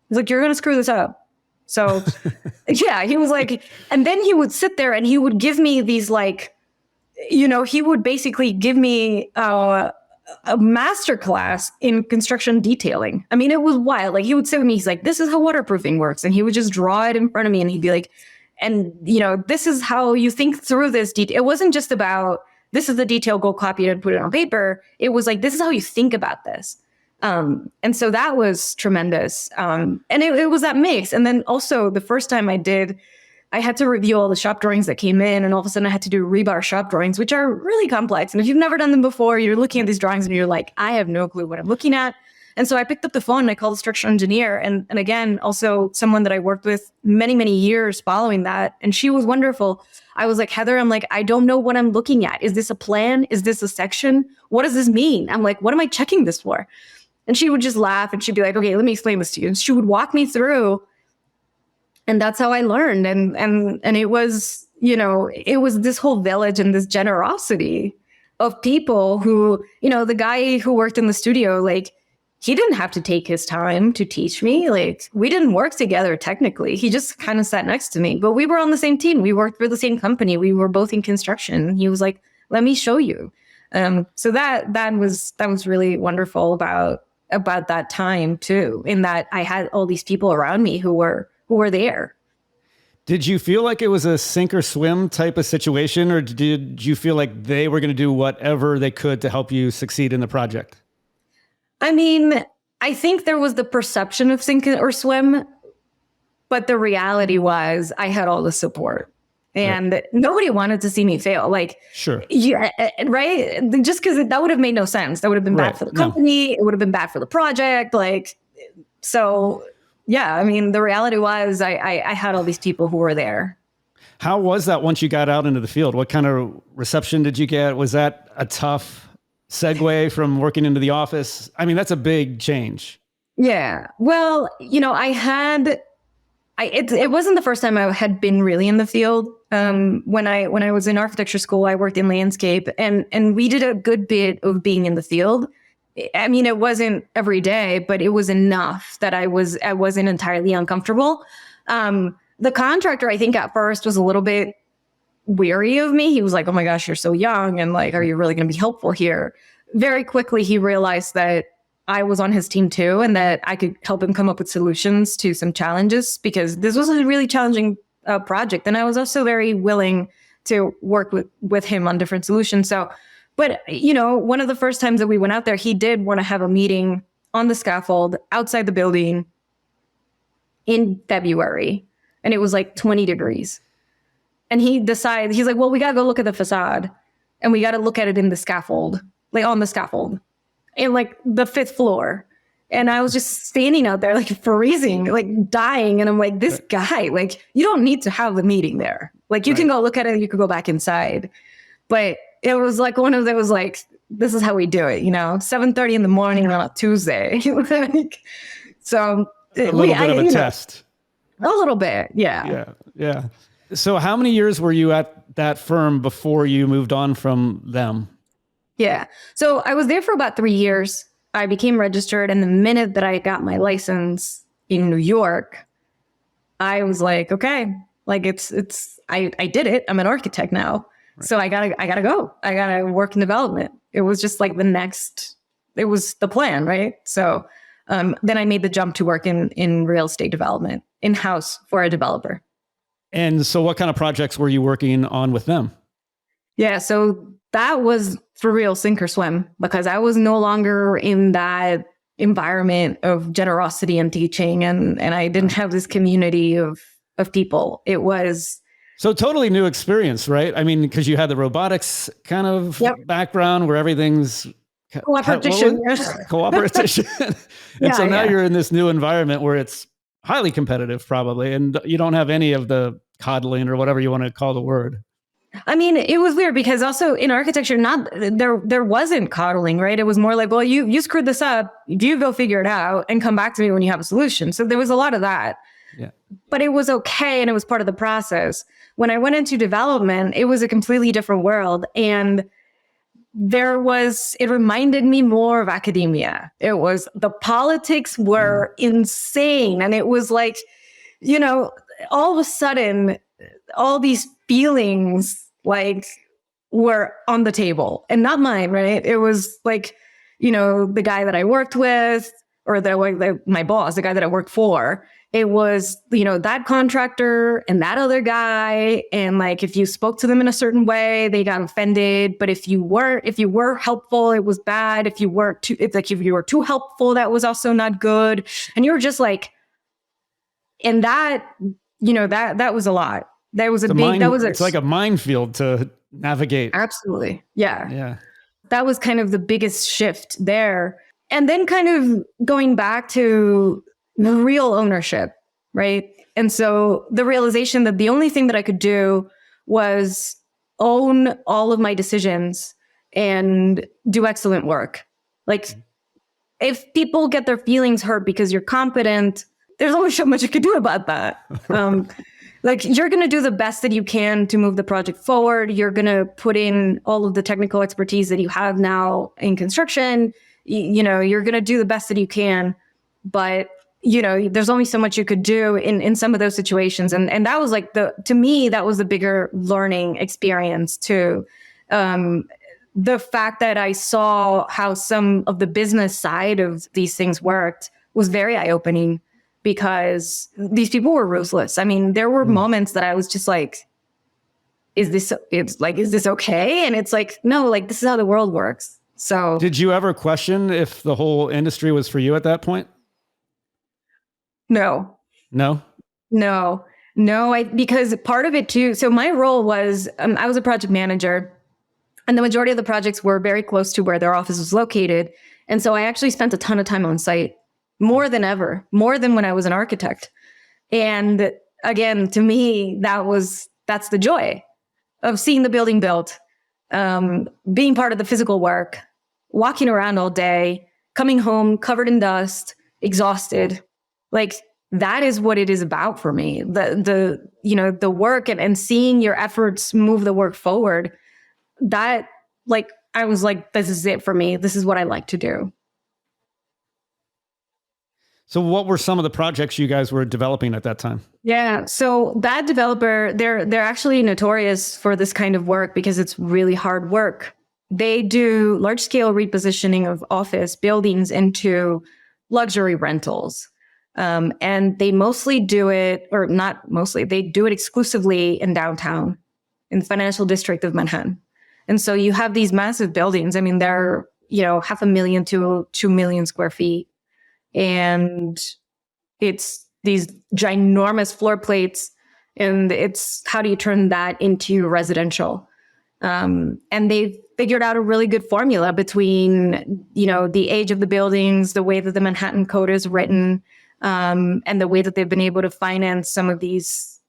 He's like, you're going to screw this up. So yeah, he was like, and then he would sit there and he would give me these like, he would basically give me a master class in construction detailing. I mean, it was wild. Like he would sit with me, he's like, this is how waterproofing works. And he would just draw it in front of me and he'd be like, and this is how you think through this detail. It wasn't just about, this is the detail, go copy it and put it on paper. It was like, this is how you think about this. And so that was tremendous. And it was that mix. And then also the first time I had to review all the shop drawings that came in, and all of a sudden I had to do rebar shop drawings, which are really complex. And if you've never done them before, you're looking at these drawings and you're like, I have no clue what I'm looking at. And so I picked up the phone and I called the structural engineer. And again, also someone that I worked with many, many years following that. And she was wonderful. I was like, Heather, I don't know what I'm looking at. Is this a plan? Is this a section? What does this mean? I'm like, what am I checking this for? And she would just laugh and she'd be like, okay, let me explain this to you. And she would walk me through. And that's how I learned. And it was, it was this whole village and this generosity of people who, the guy who worked in the studio, like, he didn't have to take his time to teach me. Like, we didn't work together technically. He just kind of sat next to me, but we were on the same team. We worked for the same company. We were both in construction. He was like, let me show you. So that was really wonderful about that time too, in that I had all these people around me who were there. Did you feel like it was a sink or swim type of situation, or did you feel like they were going to do whatever they could to help you succeed in the project? I mean, I think there was the perception of sink or swim, but the reality was I had all the support. And nobody wanted to see me fail. Like, sure. Yeah, right? Just because that would have made no sense. That would have been bad for the company. No. It would have been bad for the project. Like, so yeah, I mean, the reality was I had all these people who were there. How was that once you got out into the field? What kind of reception did you get? Was that a tough segue from working into the office? I mean, that's a big change. Yeah. Well, it wasn't the first time I had been really in the field. When I was in architecture school, I worked in landscape and we did a good bit of being in the field. I mean, it wasn't every day, but it was enough that I wasn't entirely uncomfortable. The contractor, I think at first was a little bit weary of me. He was like, oh my gosh, you're so young. And like, are you really going to be helpful here? Very quickly, he realized that I was on his team too, and that I could help him come up with solutions to some challenges, because this was a really challenging project. And I was also very willing to work with him on different solutions. So, but one of the first times that we went out there, he did want to have a meeting on the scaffold outside the building in February. And it was like 20 degrees. And he's like, well, we got to go look at the facade, and we got to look at it in the scaffold, like on the scaffold, in like the 5th floor. And I was just standing out there like freezing, like dying. And I'm like, this guy, like, you don't need to have the meeting there. Like, you can go look at it, you could go back inside. But it was like one of those, like, this is how we do it, 7:30 in the morning on a Tuesday. So a little bit of a test. A little bit. Yeah. Yeah. So how many years were you at that firm before you moved on from them? Yeah. So I was there for about 3 years. I became registered. And the minute that I got my license in New York, I was like, okay, like I did it. I'm an architect now. Right. So I gotta go. I gotta work in development. It was just like it was the plan. Right. So then I made the jump to work in real estate development in-house for a developer. And so what kind of projects were you working on with them? Yeah, so that was for real sink or swim, because I was no longer in that environment of generosity and teaching, and I didn't have this community of people. It was... So totally new experience, right? I mean, because you had the robotics kind of background where everything's... Cooperation. Cooperation. And so now you're in this new environment where it's highly competitive probably, and you don't have any of the coddling or whatever you want to call the word. I mean, it was weird because also in architecture, there wasn't coddling, right? It was more like, well, you screwed this up, you go figure it out and come back to me when you have a solution. So there was a lot of that. Yeah. But it was okay, and it was part of the process. When I went into development, it was a completely different world, and it reminded me more of academia. It was, the politics were insane. And it was like, all of a sudden, all these feelings like were on the table, and not mine, right? It was like, the guy that I worked with, or my boss, the guy that I worked for, it was, that contractor and that other guy. And like, if you spoke to them in a certain way, they got offended. But if you were helpful, it was bad. If you were too helpful, that was also not good. And you were just like, and that, that was a lot. That was it's like a minefield to navigate. Absolutely. Yeah. Yeah. That was kind of the biggest shift there. And then kind of going back to real ownership, right? And so the realization that the only thing that I could do was own all of my decisions and do excellent work. Like, if people get their feelings hurt because you're competent, there's only so much you could do about that. Like, you're going to do the best that you can to move the project forward. You're going to put in all of the technical expertise that you have now in construction. You're going to do the best that you can, but there's only so much you could do in some of those situations. And that was like to me, that was the bigger learning experience too. The fact that I saw how some of the business side of these things worked was very eye-opening, because these people were ruthless. I mean, there were moments that I was just like, is this okay? And it's like, no, like, this is how the world works. So did you ever question if the whole industry was for you at that point? No. Because part of it too. So my role was, I was a project manager, and the majority of the projects were very close to where their office was located. And so I actually spent a ton of time on site, more than ever, more than when I was an architect. And again, to me, that's the joy of seeing the building built, being part of the physical work, walking around all day, coming home covered in dust, exhausted. Like, that is what it is about for me. The work and seeing your efforts move the work forward. That, like, I was like, this is it for me. This is what I like to do. So what were some of the projects you guys were developing at that time? Yeah. So that developer, they're actually notorious for this kind of work because it's really hard work. They do large scale repositioning of office buildings into luxury rentals. And they mostly do it, or not mostly, they do it exclusively in downtown, in the financial district of Manhattan. And so you have these massive buildings. I mean, they're, 500,000 to 2 million square feet. And it's these ginormous floor plates, and it's how do you turn that into residential? And they've figured out a really good formula between, the age of the buildings, the way that the Manhattan Code is written, and the way that they've been able to finance some of these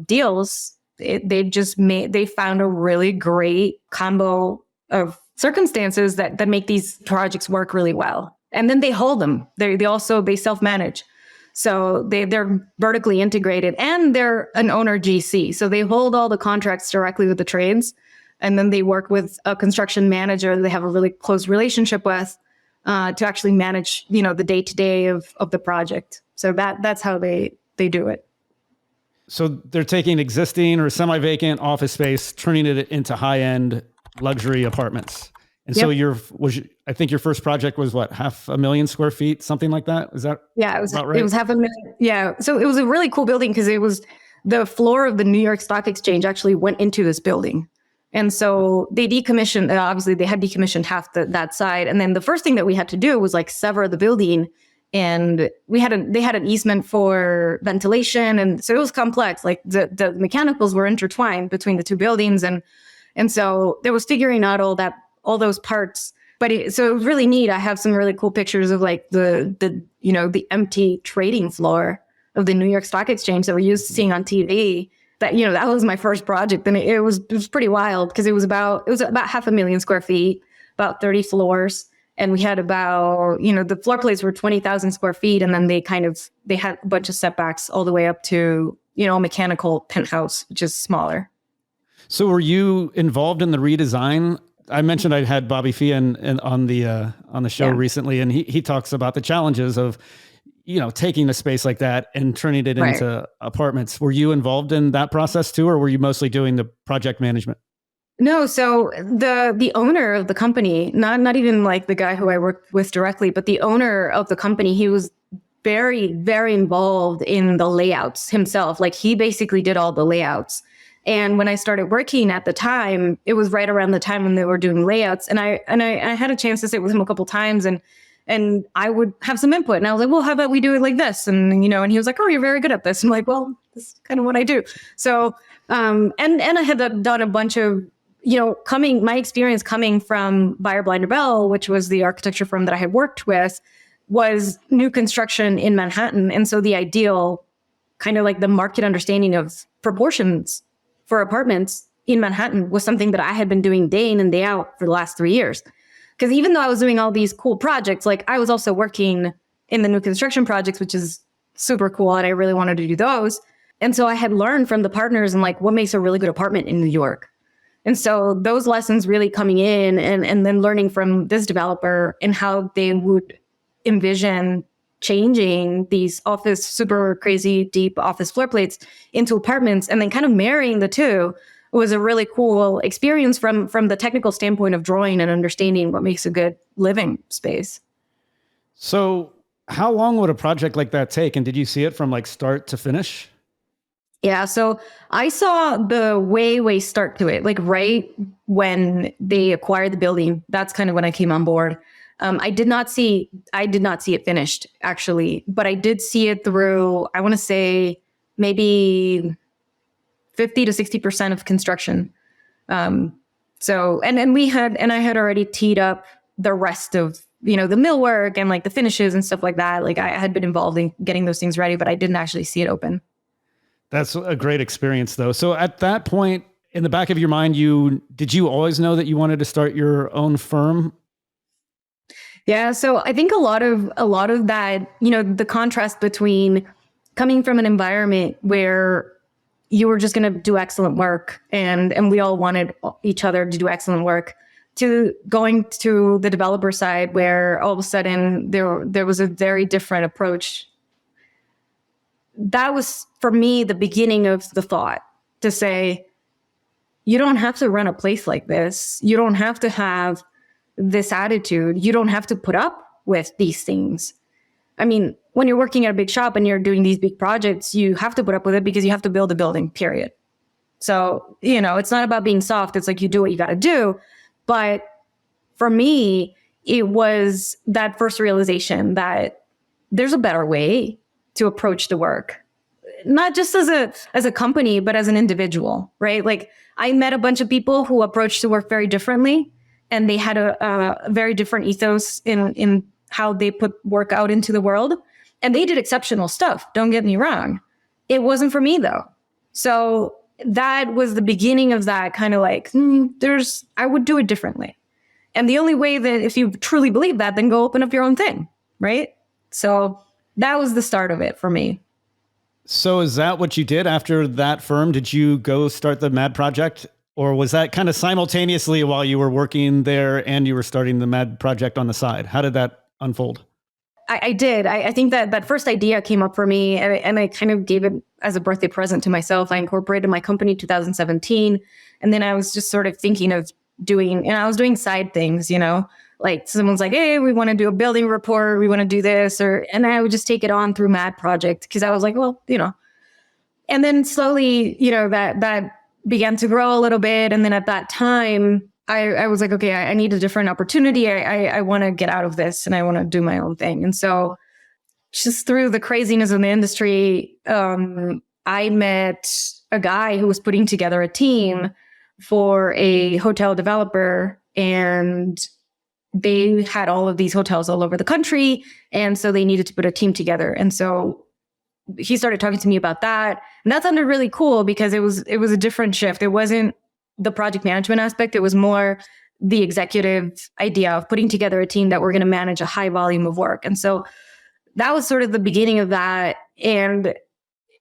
deals. They found a really great combo of circumstances that make these projects work really well. And then they hold them. They self-manage. So they're vertically integrated, and they're an owner GC. So they hold all the contracts directly with the trades. And then they work with a construction manager that they have a really close relationship with to actually manage, the day-to-day of the project. So that's how they do it. So they're taking existing or semi-vacant office space, turning it into high-end luxury apartments. And so I think your first project was what, 500,000 square feet, something like that? Is that it was about right? It was 500,000. Yeah. So it was a really cool building because it was the floor of the New York Stock Exchange actually went into this building. And so they decommissioned, obviously they had decommissioned half that side. And then the first thing that we had to do was like sever the building. And they had an easement for ventilation. And so it was complex. Like the mechanicals were intertwined between the two buildings. And so there was figuring out all those parts. But so it was really neat. I have some really cool pictures of like the empty trading floor of the New York Stock Exchange that we're used to seeing on TV. That was my first project, and it was pretty wild because it was about 500,000 square feet, about 30 floors, and we had about the floor plates were 20,000 square feet, and then they had a bunch of setbacks all the way up to a mechanical penthouse, which is smaller. So were you involved in the redesign? I mentioned I had Bobby Fee on the show recently, and he talks about the challenges of taking a space like that and turning it into apartments. Were you involved in that process too, or were you mostly doing the project management? No, so the owner of the company, not even like the guy who I worked with directly, but the owner of the company, he was very, very involved in the layouts himself. Like he basically did all the layouts. And when I started working at the time, it was right around the time when they were doing layouts. And I had a chance to sit with him a couple times, and I would have some input. And I was like, well, how about we do it like this? And, and he was like, oh, you're very good at this. I'm like, well, this is kind of what I do. So, and I had done a bunch of, my experience coming from Buyer Blinder Bell, which was the architecture firm that I had worked with, was new construction in Manhattan. And so the ideal kind of like the market understanding of proportions for apartments in Manhattan was something that I had been doing day in and day out for the last 3 years. Because even though I was doing all these cool projects, like I was also working in the new construction projects, which is super cool. And I really wanted to do those. And so I had learned from the partners and like what makes a really good apartment in New York. And so those lessons really coming in and then learning from this developer and how they would envision changing these office, super crazy, deep office floor plates into apartments and then kind of marrying the two was a really cool experience from the technical standpoint of drawing and understanding what makes a good living space. So how long would a project like that take? And did you see it from like start to finish? Yeah. So I saw the way start to it, like right when they acquired the building. That's kind of when I came on board. I did not see it finished actually, but I did see it through, I want to say maybe 50 to 60% of construction. So, and I had already teed up the rest of, the millwork and like the finishes and stuff like that. Like I had been involved in getting those things ready, but I didn't actually see it open. That's a great experience though. So at that point in the back of your mind, did you always know that you wanted to start your own firm? Yeah. So I think a lot of that, the contrast between coming from an environment where you were just going to do excellent work and we all wanted each other to do excellent work to going to the developer side, where all of a sudden there was a very different approach. That was, for me, the beginning of the thought to say, you don't have to run a place like this. You don't have to have this attitude. You don't have to put up with these things. I mean, when you're working at a big shop and you're doing these big projects, you have to put up with it because you have to build a building, period. So, it's not about being soft. It's like you do what you got to do. But for me, it was that first realization that there's a better way to approach the work, not just as a company, but as an individual, right? Like, I met a bunch of people who approached the work very differently, and they had a very different ethos in how they put work out into the world. And they did exceptional stuff. Don't get me wrong. It wasn't for me, though. So that was the beginning of that kind of like, I would do it differently. And the only way that, if you truly believe that, then go open up your own thing, right? So that was the start of it for me. So is that what you did after that firm? Did you go start the MAD project? Or was that kind of simultaneously while you were working there and you were starting the MAD project on the side? How did that unfold? I did. I think that first idea came up for me, and I kind of gave it as a birthday present to myself. I incorporated my company in 2017. And then I was just sort of thinking of and I was doing side things, like someone's like, hey, we want to do a building report. We want to do this. And I would just take it on through MAD project because I was like, well, and then slowly, that began to grow a little bit. And then at that time, I was like, okay, I need a different opportunity. I want to get out of this and I want to do my own thing. And so just through the craziness in the industry, I met a guy who was putting together a team for a hotel developer, and they had all of these hotels all over the country. And so they needed to put a team together. And so he started talking to me about that. And that sounded really cool because it was a different shift. It wasn't the project management aspect. It was more the executive idea of putting together a team that we're going to manage a high volume of work. And so that was sort of the beginning of that. And,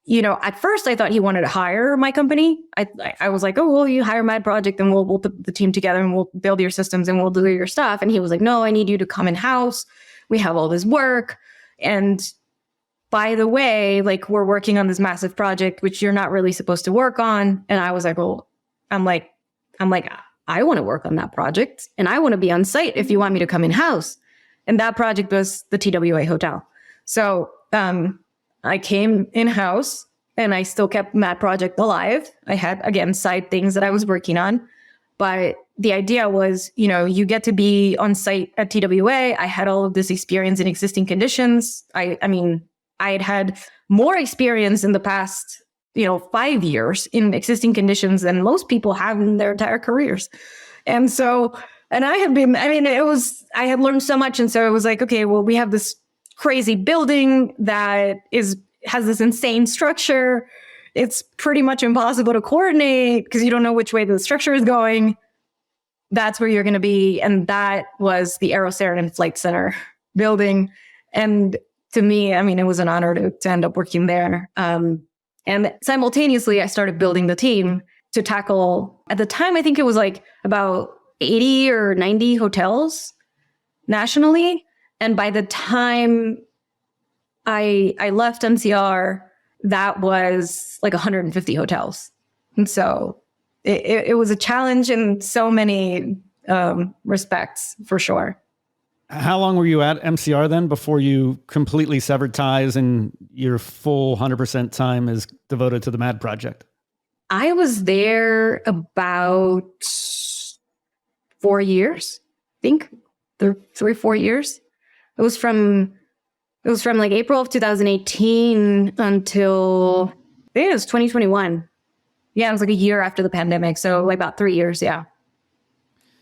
at first I thought he wanted to hire my company. I was like, oh, well, you hire MAD Project and we'll put the team together and we'll build your systems and we'll do your stuff. And he was like, no, I need you to come in-house. We have all this work. And by the way, like, we're working on this massive project, which you're not really supposed to work on. And I was like, well, I'm like, I want to work on that project and I want to be on site if you want me to come in-house. And that project was the TWA hotel. So I came in-house and I still kept MAD Project alive. I had, again, side things that I was working on. But the idea was, you get to be on site at TWA. I had all of this experience in existing conditions. I had more experience in the past 5 years in existing conditions than most people have in their entire careers. And so, I had learned so much. And so it was like, okay, well, we have this crazy building that has this insane structure. It's pretty much impossible to coordinate because you don't know which way the structure is going. That's where you're going to be. And that was the Aero Sheraton Flight Center building. And to me, it was an honor to end up working there. And simultaneously, I started building the team to tackle, at the time, I think it was like about 80 or 90 hotels nationally. And by the time I left NCR, that was like 150 hotels. And so it was a challenge in so many respects, for sure. How long were you at MCR then before you completely severed ties and your full 100% time is devoted to the MAD project? I was there about 4 years, I think, 3 or 4 years. It was from like April of 2018 until, I think it was 2021. Yeah, it was like a year after the pandemic. So like about 3 years, yeah.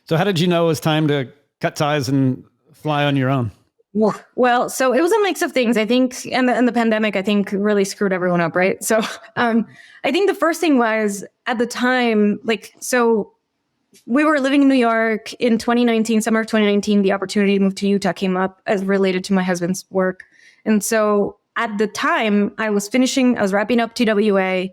So how did you know it was time to cut ties and fly on your own? Well, so it was a mix of things, I think, and the pandemic, I think, really screwed everyone up, right? So I think the first thing was, at the time, so we were living in New York in 2019, summer of 2019, the opportunity to move to Utah came up as related to my husband's work. And so at the time, I was wrapping up TWA,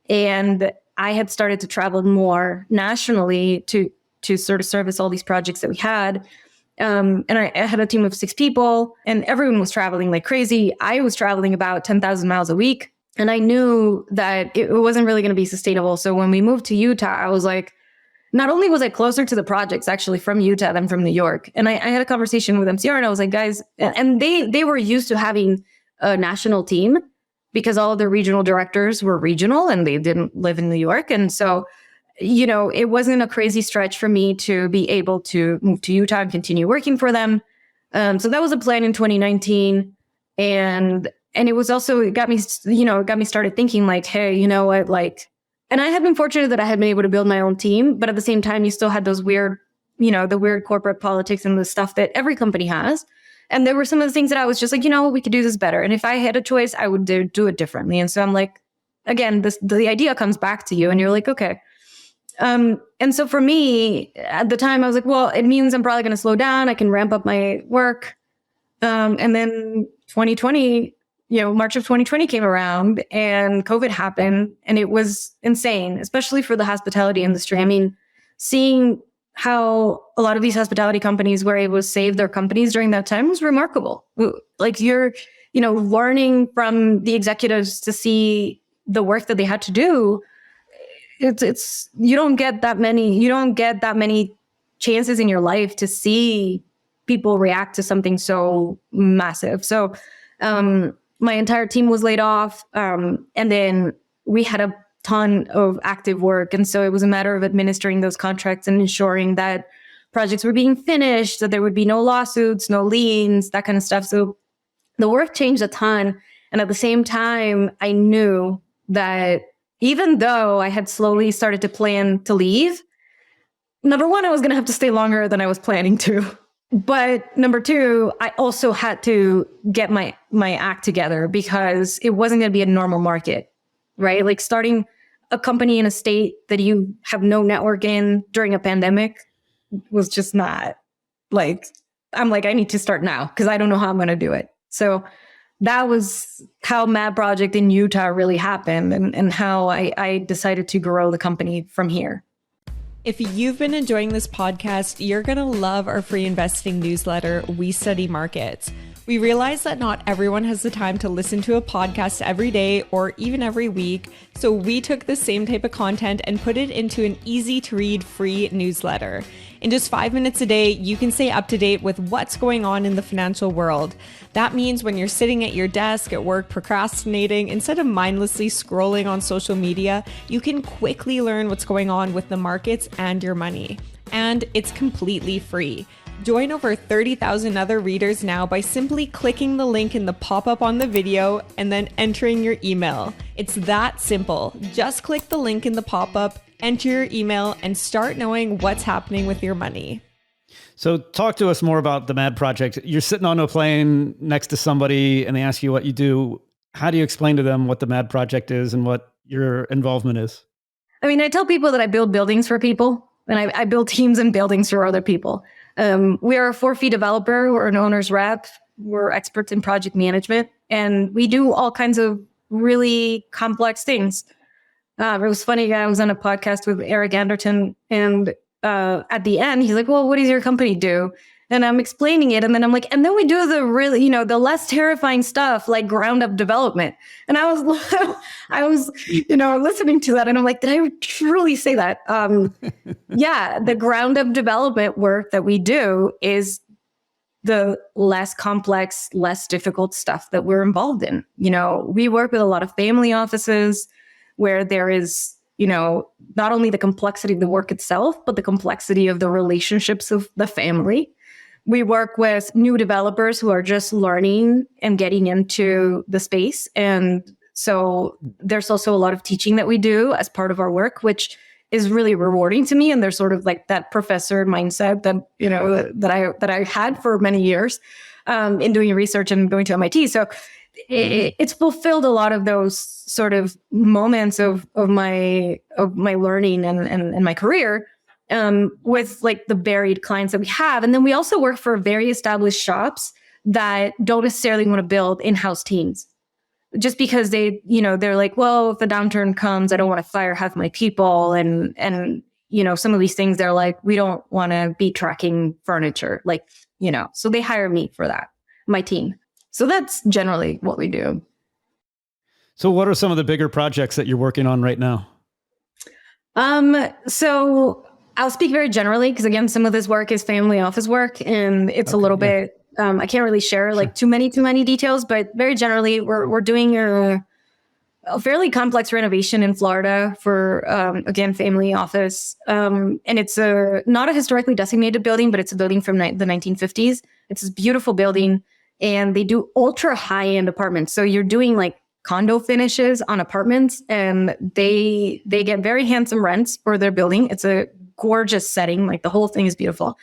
and I had started to travel more nationally to to sort of service all these projects that we had. And I had a team of 6 people, and everyone was traveling like crazy. I was traveling about 10,000 miles a week, and I knew that it wasn't really going to be sustainable. So when we moved to Utah, I was like, not only was I closer to the projects actually from Utah than from New York. And I had a conversation with MCR, and I was like, guys, and they were used to having a national team because all of the regional directors were regional and they didn't live in New York. And so, it wasn't a crazy stretch for me to be able to move to Utah and continue working for them. So that was a plan in 2019. And it was also, it got me started thinking like, hey, you know what, like, and I had been fortunate that I had been able to build my own team, but at the same time, you still had those weird, the weird corporate politics and the stuff that every company has. And there were some of the things that I was just like, we could do this better. And if I had a choice, I would do it differently. And so I'm like, again, the idea comes back to you and you're like, okay. And so for me at the time, I was like, well, it means I'm probably going to slow down. I can ramp up my work. And then 2020, March of 2020 came around and COVID happened, and it was insane, especially for the hospitality industry. I mean, seeing how a lot of these hospitality companies were able to save their companies during that time was remarkable. Like you're, learning from the executives to see the work that they had to do. You don't get that many chances in your life to see people react to something so massive. So, my entire team was laid off. And then we had a ton of active work. And so it was a matter of administering those contracts and ensuring that projects were being finished, that there would be no lawsuits, no liens, that kind of stuff. So the work changed a ton. And at the same time, I knew that even though I had slowly started to plan to leave, number one, I was going to have to stay longer than I was planning to. But number two, I also had to get my act together because it wasn't going to be a normal market, right? Like starting a company in a state that you have no network in during a pandemic was just not like, I'm like, I need to start now because I don't know how I'm going to do it. So that was how MADDPROJECT in Utah really happened and how I decided to grow the company from here. If you've been enjoying this podcast, you're going to love our free investing newsletter, We Study Markets. We realize that not everyone has the time to listen to a podcast every day or even every week, so we took the same type of content and put it into an easy-to-read free newsletter. In just 5 minutes a day, you can stay up to date with what's going on in the financial world. That means when you're sitting at your desk at work procrastinating, instead of mindlessly scrolling on social media, you can quickly learn what's going on with the markets and your money. And it's completely free. Join over 30,000 other readers now by simply clicking the link in the pop-up on the video and then entering your email. It's that simple. Just click the link in the pop-up, enter your email, and start knowing what's happening with your money. So talk to us more about the MADDPROJECT. You're sitting on a plane next to somebody and they ask you what you do. How do you explain to them what the MADDPROJECT is and what your involvement is? I mean, I tell people that I build buildings for people, and I build teams and buildings for other people. We are a 4-fee developer. We're an owner's rep. We're experts in project management, and we do all kinds of really complex things. It was funny. I was on a podcast with Eric Anderton, and at the end, he's like, well, what does your company do? And I'm explaining it. And then I'm like, and then we do the really, the less terrifying stuff like ground up development. And I was, listening to that and I'm like, did I truly say that? Yeah, the ground up development work that we do is the less complex, less difficult stuff that we're involved in. We work with a lot of family offices where there is, not only the complexity of the work itself, but the complexity of the relationships of the family. We work with new developers who are just learning and getting into the space. And so there's also a lot of teaching that we do as part of our work, which is really rewarding to me. And there's sort of like that professor mindset that, that I had for many years in doing research and going to MIT. So it's fulfilled a lot of those sort of moments of my learning and my career. With like the varied clients that we have. And then we also work for very established shops that don't necessarily want to build in-house teams just because they're like, well, if the downturn comes, I don't want to fire half my people. And some of these things, they're like, we don't want to be tracking furniture, like, so they hire me for that, my team. So that's generally what we do. So what are some of the bigger projects that you're working on right now? So I'll speak very generally, because again, some of this work is family office work, and it's a little bit, I can't really share like too many details, but very generally, we're doing a fairly complex renovation in Florida for, again, family office. And it's not a historically designated building, but it's a building from the 1950s. It's this beautiful building, and they do ultra high-end apartments. So you're doing like condo finishes on apartments, and they get very handsome rents for their building. It's a gorgeous setting. Like the whole thing is beautiful,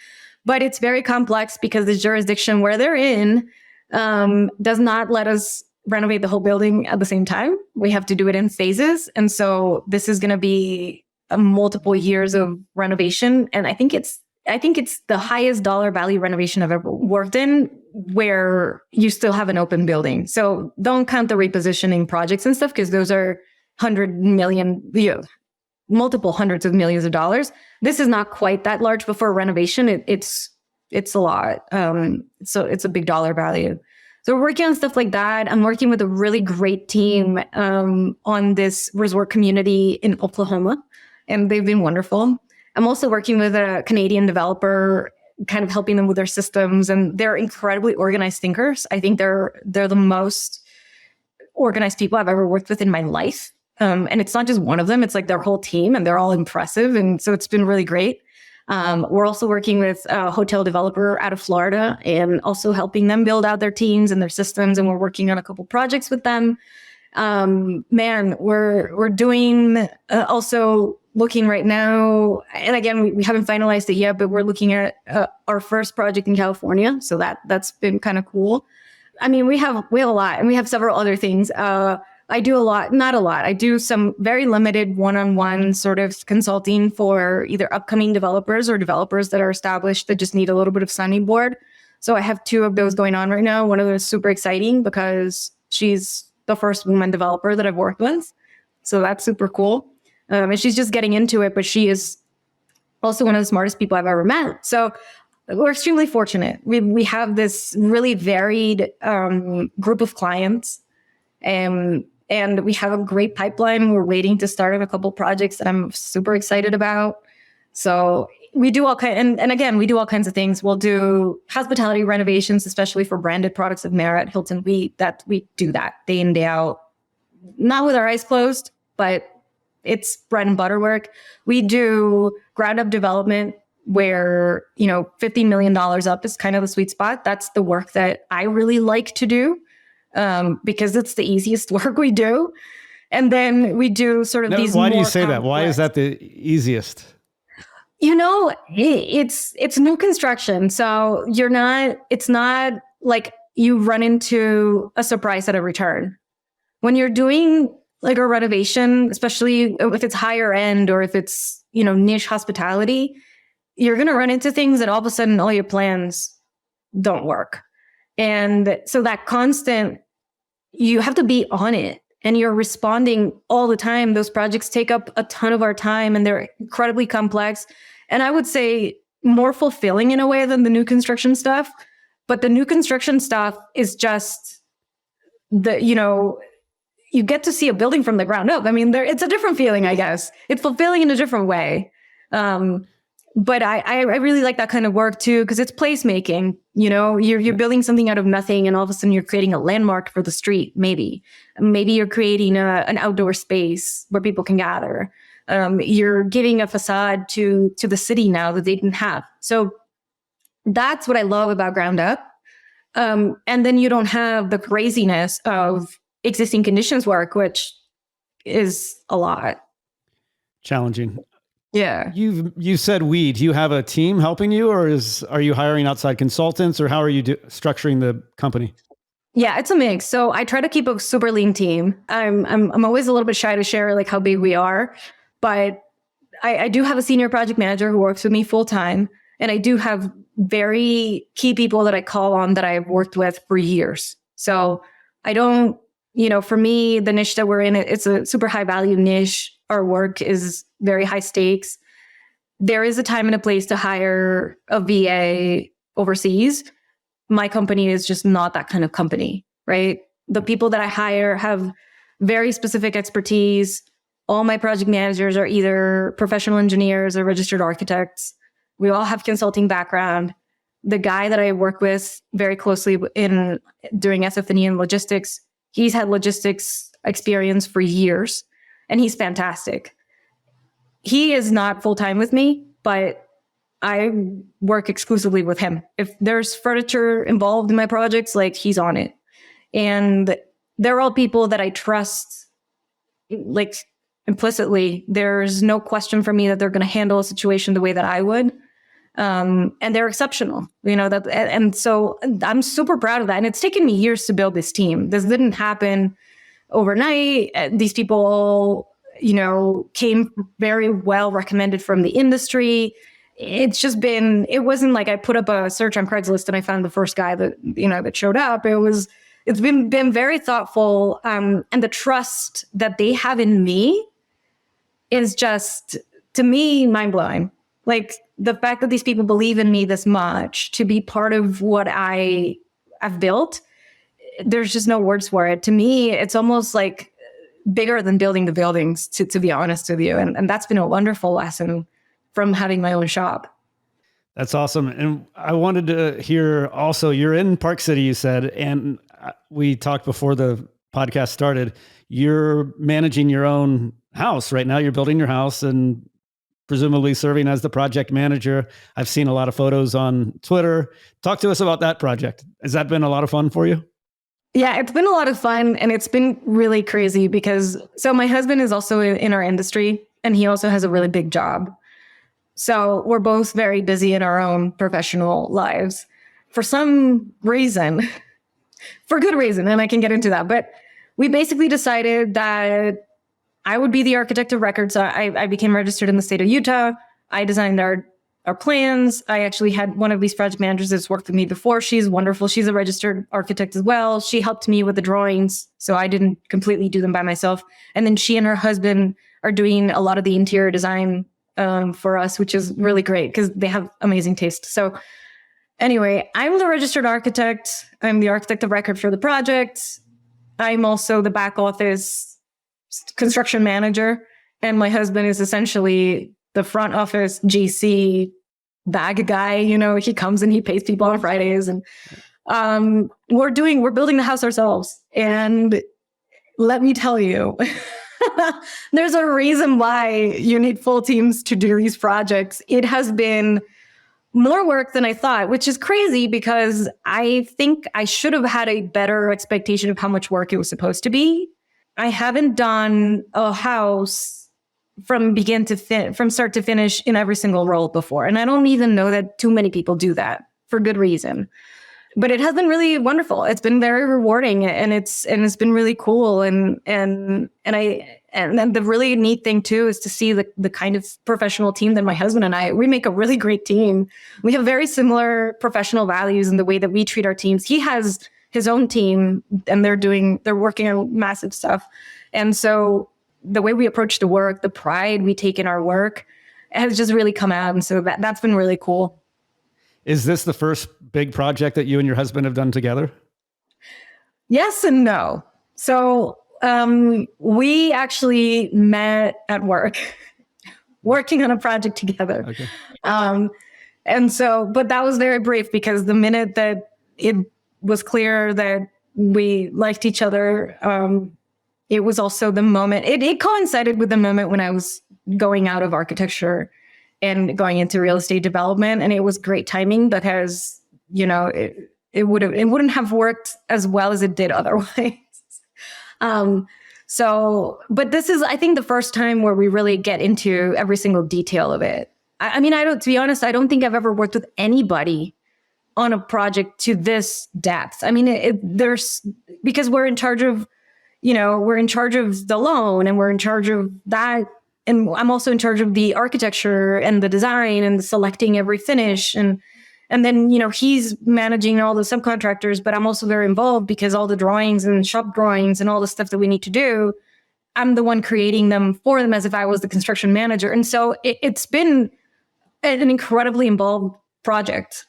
but it's very complex because the jurisdiction where they're in does not let us renovate the whole building at the same time. We have to do it in phases. And so this is going to be multiple years of renovation. And I think it's the highest dollar value renovation I've ever worked in, where you still have an open building. So don't count the repositioning projects and stuff, because those are 100 million, multiple hundreds of millions of dollars. This is not quite that large, but for a renovation, it's a lot. So it's a big dollar value. So we're working on stuff like that. I'm working with a really great team on this resort community in Oklahoma, and they've been wonderful. I'm also working with a Canadian developer, kind of helping them with their systems, and they're incredibly organized thinkers. I think they're the most organized people I've ever worked with in my life. And it's not just one of them, it's like their whole team, and they're all impressive. And so it's been really great. We're also working with a hotel developer out of Florida, and also helping them build out their teams and their systems. And we're working on a couple projects with them. We're doing also looking right now, and again, we haven't finalized it yet, but we're looking at our first project in California. So that's been kind of cool. I mean, we have a lot, and we have several other things. I do a lot, not a lot. I do some very limited one-on-one sort of consulting for either upcoming developers or developers that are established that just need a little bit of sounding board. So I have 2 of those going on right now. One of them is super exciting because she's the first woman developer that I've worked with. So that's super cool. And she's just getting into it, but she is also one of the smartest people I've ever met. So we're extremely fortunate. We have this really varied group of clients, and we have a great pipeline. We're waiting to start on a couple projects that I'm super excited about. So we do we do all kinds of things. We'll do hospitality renovations, especially for branded products of Marriott, Hilton. We do that day in, day out, not with our eyes closed, but it's bread and butter work. We do ground up development where, $50 million up is kind of the sweet spot. That's the work that I really like to do, because it's the easiest work we do. And then we do sort of these. Why do you say that? Why is that the easiest? It's new construction. So it's not like you run into a surprise at a return. When you're doing like a renovation, especially if it's higher end or if it's, niche hospitality, you're going to run into things that all of a sudden all your plans don't work. And so that constant, you have to be on it, and you're responding all the time. Those projects take up a ton of our time, and they're incredibly complex. And I would say more fulfilling in a way than the new construction stuff. But the new construction stuff is just you get to see a building from the ground up. I mean, it's a different feeling, I guess. It's fulfilling in a different way. But I really like that kind of work too, because it's placemaking. You're building something out of nothing, and all of a sudden you're creating a landmark for the street. Maybe you're creating an outdoor space where people can gather. You're giving a facade to the city now that they didn't have. So that's what I love about ground up. And then you don't have the craziness of existing conditions work, which is a lot challenging. Yeah. You said we. Do you have a team helping you, or are you hiring outside consultants, or how are you structuring the company? Yeah, it's a mix. So I try to keep a super lean team. I'm always a little bit shy to share like how big we are, but I do have a senior project manager who works with me full time, and I do have very key people that I call on that I've worked with for years. So I don't, for me, the niche that we're in, it's a super high value niche. Our work is very high stakes. there is a time and a place to hire a VA overseas. My company is just not that kind of company, right? The people that I hire have very specific expertise. All my project managers are either professional engineers or registered architects. We all have consulting background. The guy that I work with very closely during SF&E and logistics, he's had logistics experience for years, and he's fantastic. He is not full-time with me, but I work exclusively with him. If there's furniture involved in my projects, like, he's on it. And they're all people that I trust, like, implicitly. There's no question for me that they're going to handle a situation the way that I would. And they're exceptional, and so I'm super proud of that. And it's taken me years to build this team. This didn't happen overnight. These people, came very well recommended from the industry. It's just been, it wasn't like I put up a search on Craigslist and I found the first guy that showed up. It's been very thoughtful. And the trust that they have in me is just, to me, mind blowing. Like, the fact that these people believe in me this much to be part of what I've built, there's just no words for it. To me, it's almost like bigger than building the buildings, to be honest with you. And that's been a wonderful lesson from having my own shop. That's awesome. And I wanted to hear also, you're in Park City, you said, and we talked before the podcast started, you're managing your own house right now. You're building your house and presumably serving as the project manager. I've seen a lot of photos on Twitter. Talk to us about that project. Has that been a lot of fun for you? Yeah, it's been a lot of fun, and it's been really crazy because, so my husband is also in our industry, and he also has a really big job. So we're both very busy in our own professional lives. For some reason, for good reason, and I can get into that, but we basically decided that I would be the architect of record. So I became registered in the state of Utah. I designed our plans. I actually had one of these project managers that's worked with me before. She's wonderful. She's a registered architect as well. She helped me with the drawings, so I didn't completely do them by myself. And then she and her husband are doing a lot of the interior design for us, which is really great because they have amazing taste. So anyway, I'm the registered architect. I'm the architect of record for the project. I'm also the back office construction manager, and my husband is essentially the front office GC bag guy. He comes and he pays people on Fridays, and we're building the house ourselves. And let me tell you, there's a reason why you need full teams to do these projects. It has been more work than I thought, which is crazy because I think I should have had a better expectation of how much work it was supposed to be. I haven't done a house from start to finish in every single role before. And I don't even know that too many people do that, for good reason. But it has been really wonderful. It's been very rewarding, and it's been really cool. And then the really neat thing too is to see the kind of professional team that my husband and we make a really great team. We have very similar professional values in the way that we treat our teams. He has his own team, and they're working on massive stuff. And so the way we approach the work, the pride we take in our work has just really come out. And so that's been really cool. Is this the first big project that you and your husband have done together? Yes and no. So we actually met at work, working on a project together. Okay. And so, but that was very brief because the minute that it was clear that we liked each other, it was also the moment, it coincided with the moment when I was going out of architecture and going into real estate development. And it was great timing because, it wouldn't have worked as well as it did otherwise. But this is, I think, the first time where we really get into every single detail of it. To be honest, I don't think I've ever worked with anybody on a project to this depth. Because we're in charge of, the loan, and we're in charge of that. And I'm also in charge of the architecture and the design and selecting every finish. And then, he's managing all the subcontractors, but I'm also very involved because all the drawings and shop drawings and all the stuff that we need to do, I'm the one creating them for them as if I was the construction manager. And so it's been an incredibly involved project.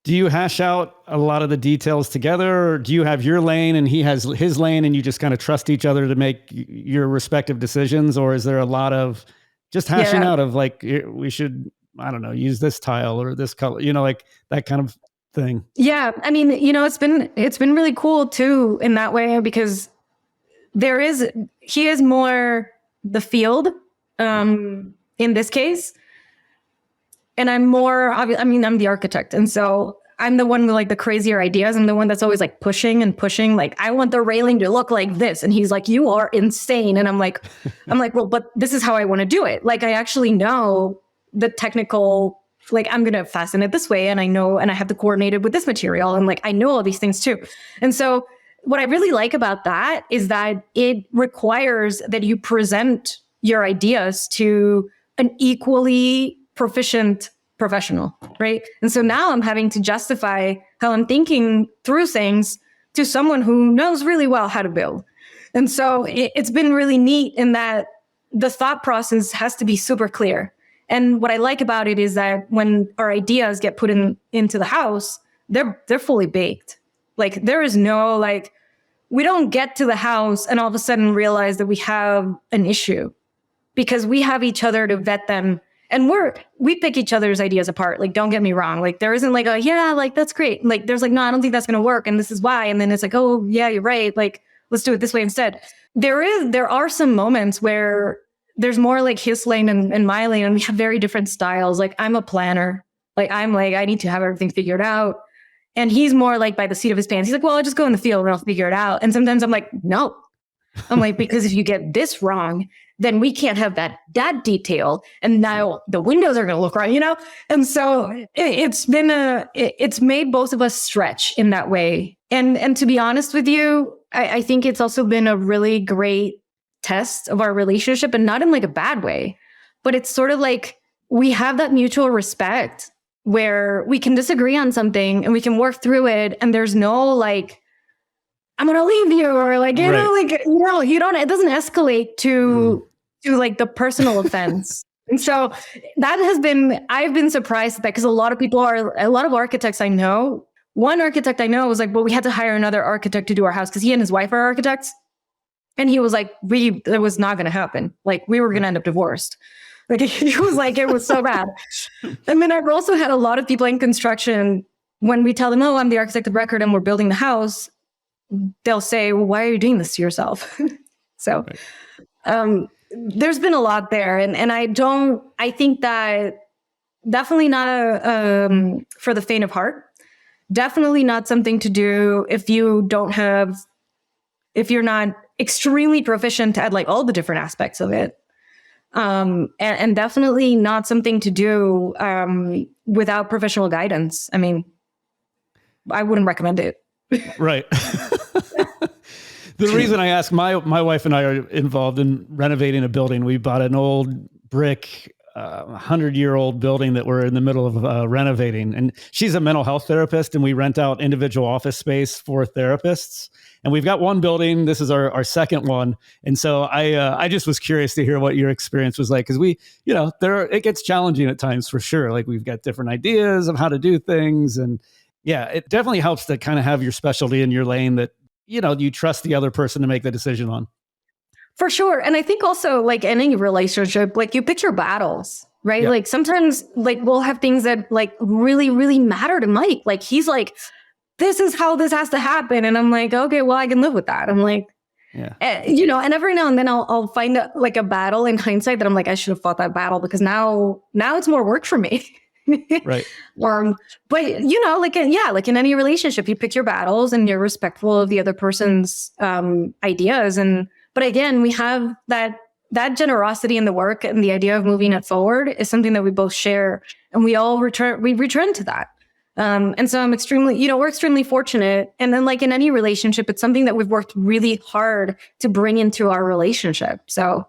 Do you hash out a lot of the details together, or do you have your lane and he has his lane and you just kind of trust each other to make your respective decisions? Or is there a lot of just hashing out of like, we should, I don't know, use this tile or this color, like that kind of thing? Yeah. I mean, it's been really cool too in that way, because he is more the field, in this case. And I'm more, I'm the architect. And so I'm the one with like the crazier ideas. I'm the one that's always like pushing and pushing. Like, I want the railing to look like this. And he's like, you are insane. And I'm like, well, but this is how I want to do it. Like, I actually know the technical, like, I'm going to fasten it this way. And I know, and I have to coordinate it with this material. And like, I know all these things too. And so what I really like about that is that it requires that you present your ideas to an equally proficient professional, right? And so now I'm having to justify how I'm thinking through things to someone who knows really well how to build. And so it's been really neat in that the thought process has to be super clear. And what I like about it is that when our ideas get put into the house, they're fully baked. Like, there is no, like, we don't get to the house and all of a sudden realize that we have an issue, because we have each other to vet them. And we pick each other's ideas apart. Like, don't get me wrong. Like, there isn't like that's great. Like, there's like, no, I don't think that's going to work. And this is why. And then it's like, oh yeah, you're right. Like, let's do it this way instead. There are some moments where there's more like his lane and my lane, and we have very different styles. Like, I'm a planner. Like, I'm like, I need to have everything figured out. And he's more like by the seat of his pants. He's like, well, I'll just go in the field and I'll figure it out. And sometimes I'm like, no. I'm like, because if you get this wrong, then we can't have that detail. And now the windows are going to look right, And so it's made both of us stretch in that way. And to be honest with you, I think it's also been a really great test of our relationship, and not in like a bad way, but it's sort of like we have that mutual respect where we can disagree on something and we can work through it. And there's no like, I'm going to leave you, or like, you don't, it doesn't escalate to like the personal offense. And so I've been surprised at that, because a lot of architects I know, one architect I know was like, well, we had to hire another architect to do our house because he and his wife are architects. And he was like, it was not going to happen. Like, we were going to end up divorced. Like, he was like, it was so bad. And then I've also had a lot of people in construction, when we tell them, oh, I'm the architect of record and we're building the house, they'll say, well, why are you doing this to yourself? So there's been a lot there. And I think that definitely not for the faint of heart. Definitely not something to do if you're not extremely proficient at like all the different aspects of it. And definitely not something to do without professional guidance. I mean, I wouldn't recommend it. Right. The reason I ask, my wife and I are involved in renovating a building. We bought an old brick, 100-year-old building that we're in the middle of renovating. And she's a mental health therapist, and we rent out individual office space for therapists. And we've got one building. This is our second one. And so I just was curious to hear what your experience was like, because it gets challenging at times for sure. Like, we've got different ideas of how to do things. And yeah, it definitely helps to kind of have your specialty in your lane that, you trust the other person to make the decision on. For sure. And I think also, like any relationship, like you pick your battles, right? Yeah. Like sometimes like we'll have things that like really, really matter to Mike. Like he's like, this is how this has to happen. And I'm like, okay, well, I can live with that. I'm like, yeah, and every now and then I'll find a battle in hindsight that I'm like, I should have fought that battle, because now it's more work for me. Right. But like in any relationship, you pick your battles and you're respectful of the other person's ideas. But again, we have that generosity in the work, and the idea of moving it forward is something that we both share, and we return to that. And so we're extremely fortunate. And then like in any relationship, it's something that we've worked really hard to bring into our relationship. So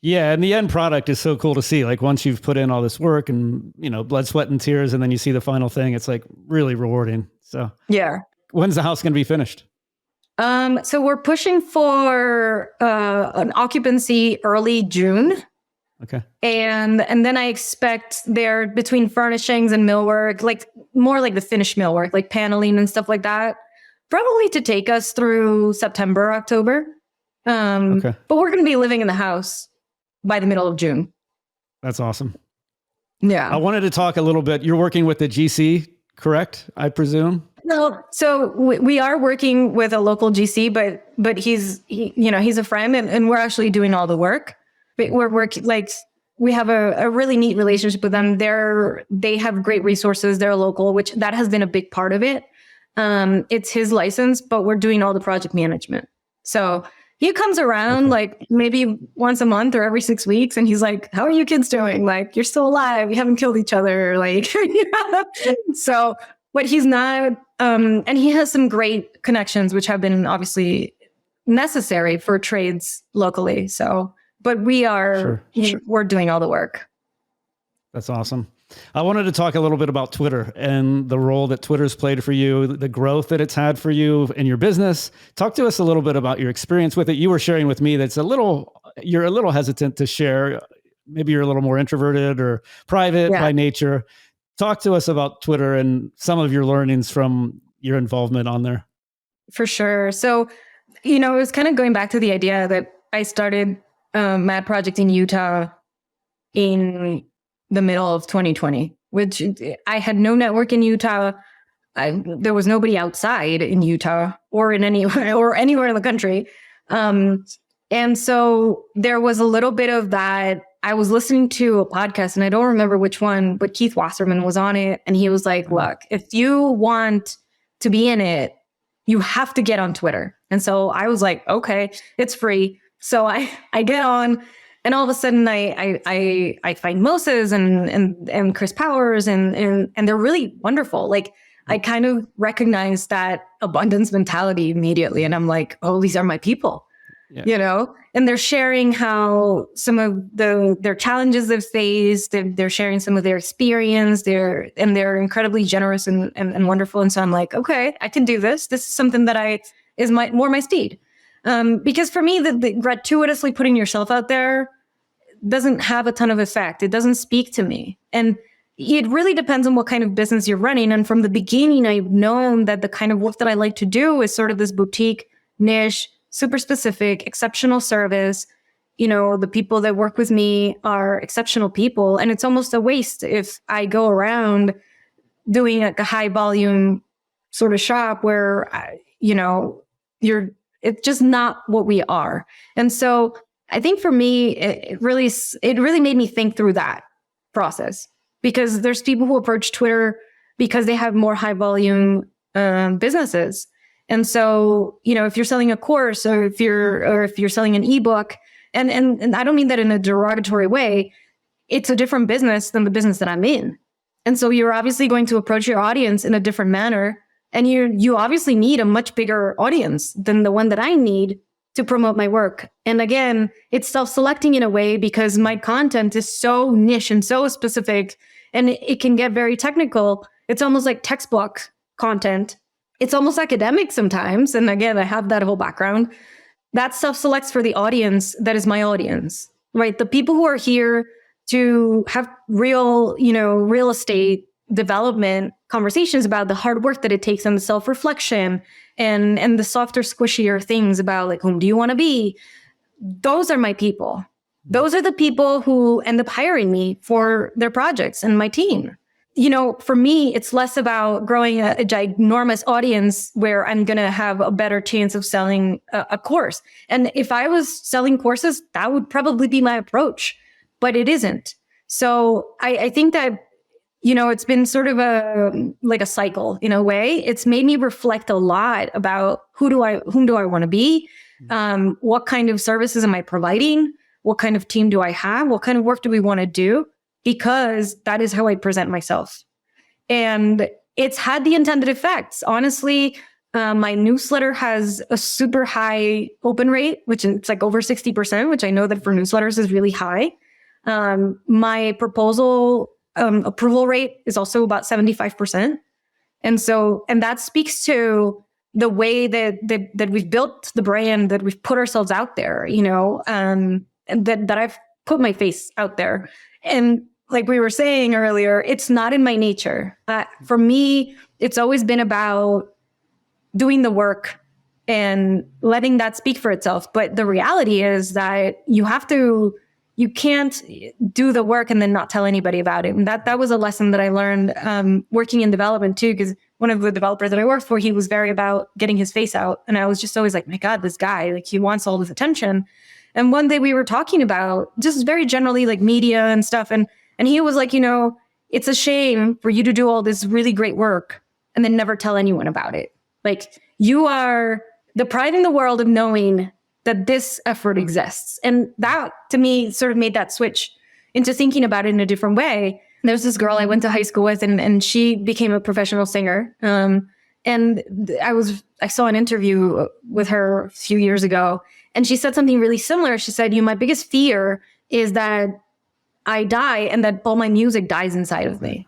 yeah, and the end product is so cool to see. Like once you've put in all this work and, blood, sweat, and tears, and then you see the final thing, it's like really rewarding. So yeah. When's the house going to be finished? So we're pushing for an occupancy early June. Okay. And then I expect there between furnishings and millwork, like more like the finished millwork, like paneling and stuff like that, probably to take us through September, October. Okay. But we're going to be living in the house by the middle of June. That's awesome. Yeah. I wanted to talk a little bit. You're working with the GC, correct? I presume. No, so we are working with a local GC, but he's a friend, and we're actually doing all the work. But we're working, like, we have a really neat relationship with them. They have great resources. They're local, which that has been a big part of it. It's his license, but we're doing all the project management. So he comes around like maybe once a month or every 6 weeks, and he's like, "How are you kids doing? Like, you're still alive. You haven't killed each other." Like, so, but he's not, and he has some great connections, which have been obviously necessary for trades locally. So, but we're doing all the work. That's awesome. I wanted to talk a little bit about Twitter and the role that Twitter's played for you, the growth that it's had for you in your business. Talk to us a little bit about your experience with it. You were sharing with me you're a little hesitant to share. Maybe you're a little more introverted or private by nature. Talk to us about Twitter and some of your learnings from your involvement on there. For sure. So, it was kind of going back to the idea that I started MADDPROJECT in Utah in the middle of 2020, which I had no network in Utah. There was nobody outside in Utah or anywhere in the country. And so there was a little bit of that. I was listening to a podcast, and I don't remember which one, but Keith Wasserman was on it. And he was like, "Look, if you want to be in it, you have to get on Twitter." And so I was like, "Okay, it's free." So I get on, and all of a sudden I find Moses and Chris Powers, and they're really wonderful. Like, I kind of recognize that abundance mentality immediately. And I'm like, "Oh, these are my people." And they're sharing how some of their challenges they've faced. They're sharing some of their experience. They're incredibly generous and wonderful. And so I'm like, okay, I can do this. This is something that is more my speed. Because for me, the gratuitously putting yourself out there doesn't have a ton of effect. It doesn't speak to me. And it really depends on what kind of business you're running. And from the beginning, I've known that the kind of work that I like to do is sort of this boutique niche, super specific, exceptional service. The people that work with me are exceptional people. And it's almost a waste if I go around doing like a high volume sort of shop where, it's just not what we are. And so I think for me, it really made me think through that process, because there's people who approach Twitter because they have more high volume businesses. And so, if you're selling a course or if you're selling an ebook, and I don't mean that in a derogatory way, it's a different business than the business that I'm in. And so you're obviously going to approach your audience in a different manner. And you obviously need a much bigger audience than the one that I need to promote my work. And again, it's self-selecting in a way because my content is so niche and so specific, and it can get very technical. It's almost like textbook content. It's almost academic sometimes. And again, I have that whole background. That self-selects for the audience that is my audience, right? The people who are here to have real estate development conversations about the hard work that it takes and the self-reflection and the softer, squishier things about like, whom do you want to be? Those are my people. Those are the people who end up hiring me for their projects and my team. For me, it's less about growing a ginormous audience where I'm going to have a better chance of selling a course. And if I was selling courses, that would probably be my approach, but it isn't. So I think that, it's been sort of a cycle in a way. It's made me reflect a lot about whom do I want to be? What kind of services am I providing? What kind of team do I have? What kind of work do we want to do? Because that is how I present myself. And it's had the intended effects. Honestly, my newsletter has a super high open rate, which is like over 60%, which I know that for newsletters is really high. My proposal approval rate is also about 75%. And that speaks to the way that we've built the brand, that we've put ourselves out there, and that I've put my face out there. And like we were saying earlier, it's not in my nature. For me, it's always been about doing the work and letting that speak for itself. But the reality is that you can't do the work and then not tell anybody about it. And that was a lesson that I learned working in development too, because one of the developers that I worked for, he was very about getting his face out. And I was just always like, my God, this guy, like he wants all this attention. And one day we were talking about just very generally like media and stuff. And he was like, it's a shame for you to do all this really great work and then never tell anyone about it. Like you are depriving the world of knowing that this effort exists. And that to me sort of made that switch into thinking about it in a different way. There's this girl I went to high school with and she became a professional singer. And I saw an interview with her a few years ago and she said something really similar. She said, my biggest fear is that I die and that all my music dies inside of me.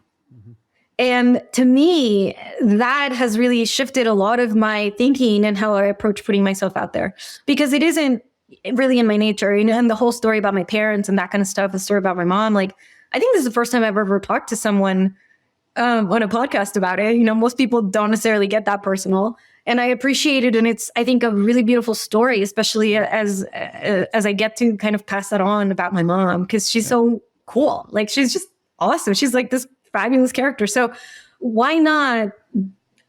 And to me, that has really shifted a lot of my thinking and how I approach putting myself out there, because it isn't really in my nature, and the whole story about my parents and that kind of stuff, the story about my mom, like, I think this is the first time I've ever talked to someone on a podcast about it. Most people don't necessarily get that personal, and I appreciate it. And it's, I think, a really beautiful story, especially as I get to kind of pass that on about my mom, because she's so cool. Like, she's just awesome. She's like this fabulous character. So why not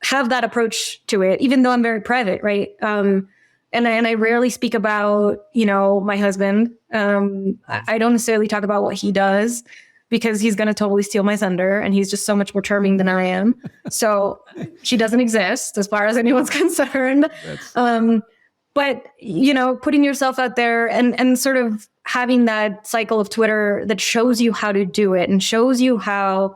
have that approach to it, even though I'm very private, right? And I rarely speak about, my husband. I don't necessarily talk about what he does because he's going to totally steal my thunder, and he's just so much more charming than I am. So she doesn't exist as far as anyone's concerned. But, putting yourself out there and sort of having that cycle of Twitter that shows you how to do it and shows you how,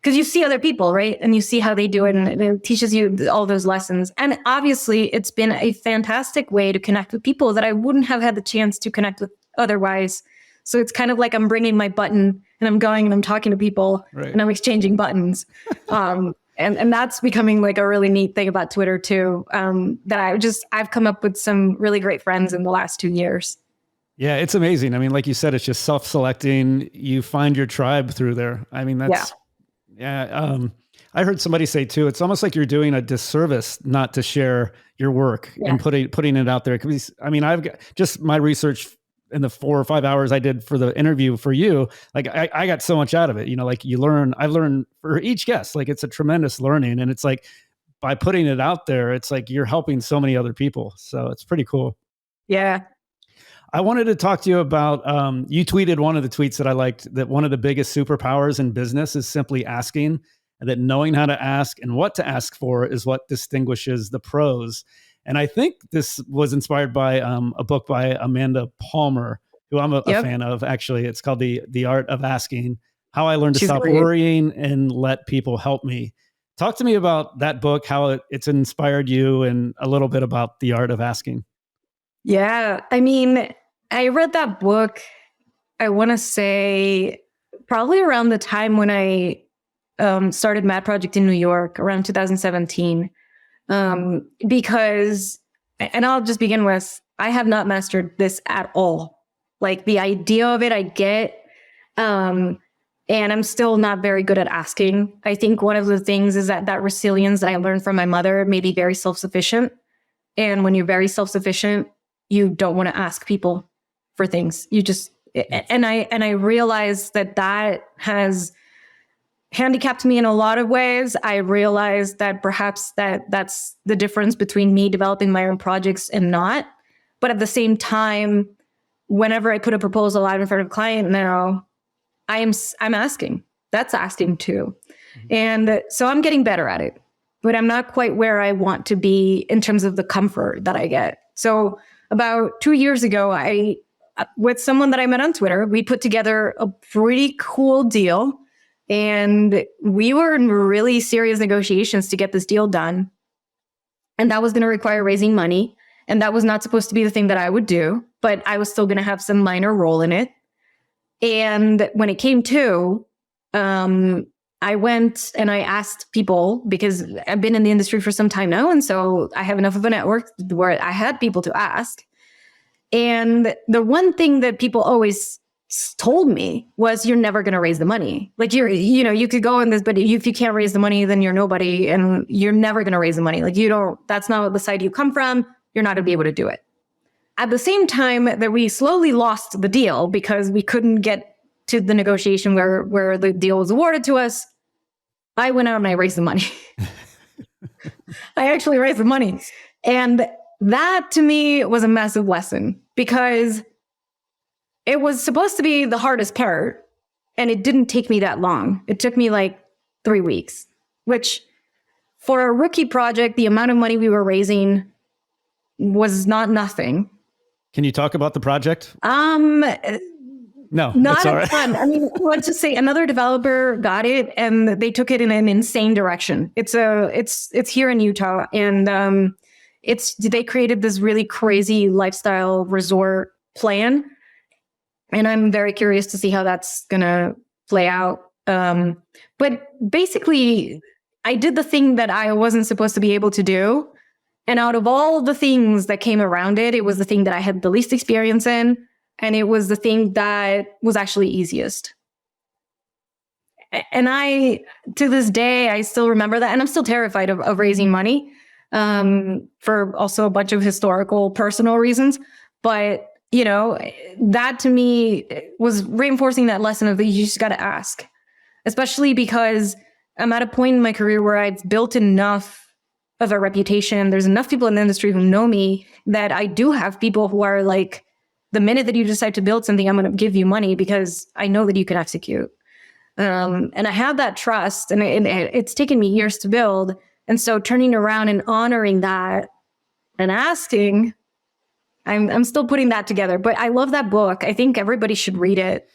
because you see other people, right? And you see how they do it, and it teaches you all those lessons. And obviously, it's been a fantastic way to connect with people that I wouldn't have had the chance to connect with otherwise. So it's kind of like I'm bringing my button and I'm going and I'm talking to people, right, and I'm exchanging buttons. And that's becoming like a really neat thing about Twitter too, that I've come up with some really great friends in the last 2 years. Yeah, it's amazing. I mean, like you said, it's just self-selecting. You find your tribe through there. I mean, that's... Yeah. I heard somebody say too, it's almost like you're doing a disservice not to share your work and putting it out there. Because I mean, I've got just my research in the 4 or 5 hours I did for the interview for you. Like I got so much out of it, like I've learned for each guest, like it's a tremendous learning. And it's like, by putting it out there, it's like you're helping so many other people. So it's pretty cool. Yeah. I wanted to talk to you about, you tweeted one of the tweets that I liked, that one of the biggest superpowers in business is simply asking, and that knowing how to ask and what to ask for is what distinguishes the pros. And I think this was inspired by a book by Amanda Palmer, who I'm a fan of, actually. It's called The Art of Asking, How I Learned to Stop Worrying and Let People Help Me. Talk to me about that book, how it's inspired you, and a little bit about The Art of Asking. Yeah. I mean, I read that book, I want to say probably around the time when I started MADDPROJECT in New York, around 2017. Because, and I'll just begin with, I have not mastered this at all. Like, the idea of it, I get, and I'm still not very good at asking. I think one of the things is that resilience that I learned from my mother made me very self-sufficient. And when you're very self-sufficient, you don't want to ask people for things. You just, and I realized that has handicapped me in a lot of ways. I realized that perhaps that's the difference between me developing my own projects and not. But at the same time, whenever I put a proposal out in front of a client now, I'm asking. That's asking too. Mm-hmm. And so I'm getting better at it, but I'm not quite where I want to be in terms of the comfort that I get. So about 2 years ago, with someone that I met on Twitter, we put together a pretty cool deal, and we were in really serious negotiations to get this deal done. And that was going to require raising money. And that was not supposed to be the thing that I would do, but I was still going to have some minor role in it. And when it came to, I went and I asked people, because I've been in the industry for some time now. And so I have enough of a network where I had people to ask. And the one thing that people always told me was, you're never going to raise the money. Like you could go in this, but if you can't raise the money, then you're nobody and you're never going to raise the money. Like that's not the side you come from. You're not going to be able to do it. At the same time that we slowly lost the deal because we couldn't get to the negotiation where the deal was awarded to us, I went out and I raised the money. I actually raised the money. And that to me was a massive lesson because it was supposed to be the hardest part. And it didn't take me that long. It took me like 3 weeks, which for a rookie project, the amount of money we were raising was not nothing. Can you talk about the project? No, not that's all a right. ton. I mean, let's just say another developer got it and they took it in an insane direction. It's here in Utah, and they created this really crazy lifestyle resort plan, and I'm very curious to see how that's gonna play out. But basically, I did the thing that I wasn't supposed to be able to do. And out of all the things that came around it, it was the thing that I had the least experience in. And it was the thing that was actually easiest. And to this day, I still remember that. And I'm still terrified of raising money for also a bunch of historical, personal reasons. But, that to me was reinforcing that lesson of that you just got to ask, especially because I'm at a point in my career where I've built enough of a reputation. There's enough people in the industry who know me that I do have people who are like, the minute that you decide to build something, I'm going to give you money because I know that you can execute. And I have that trust, and it's taken me years to build. And so turning around and honoring that and asking, I'm still putting that together. But I love that book. I think everybody should read it.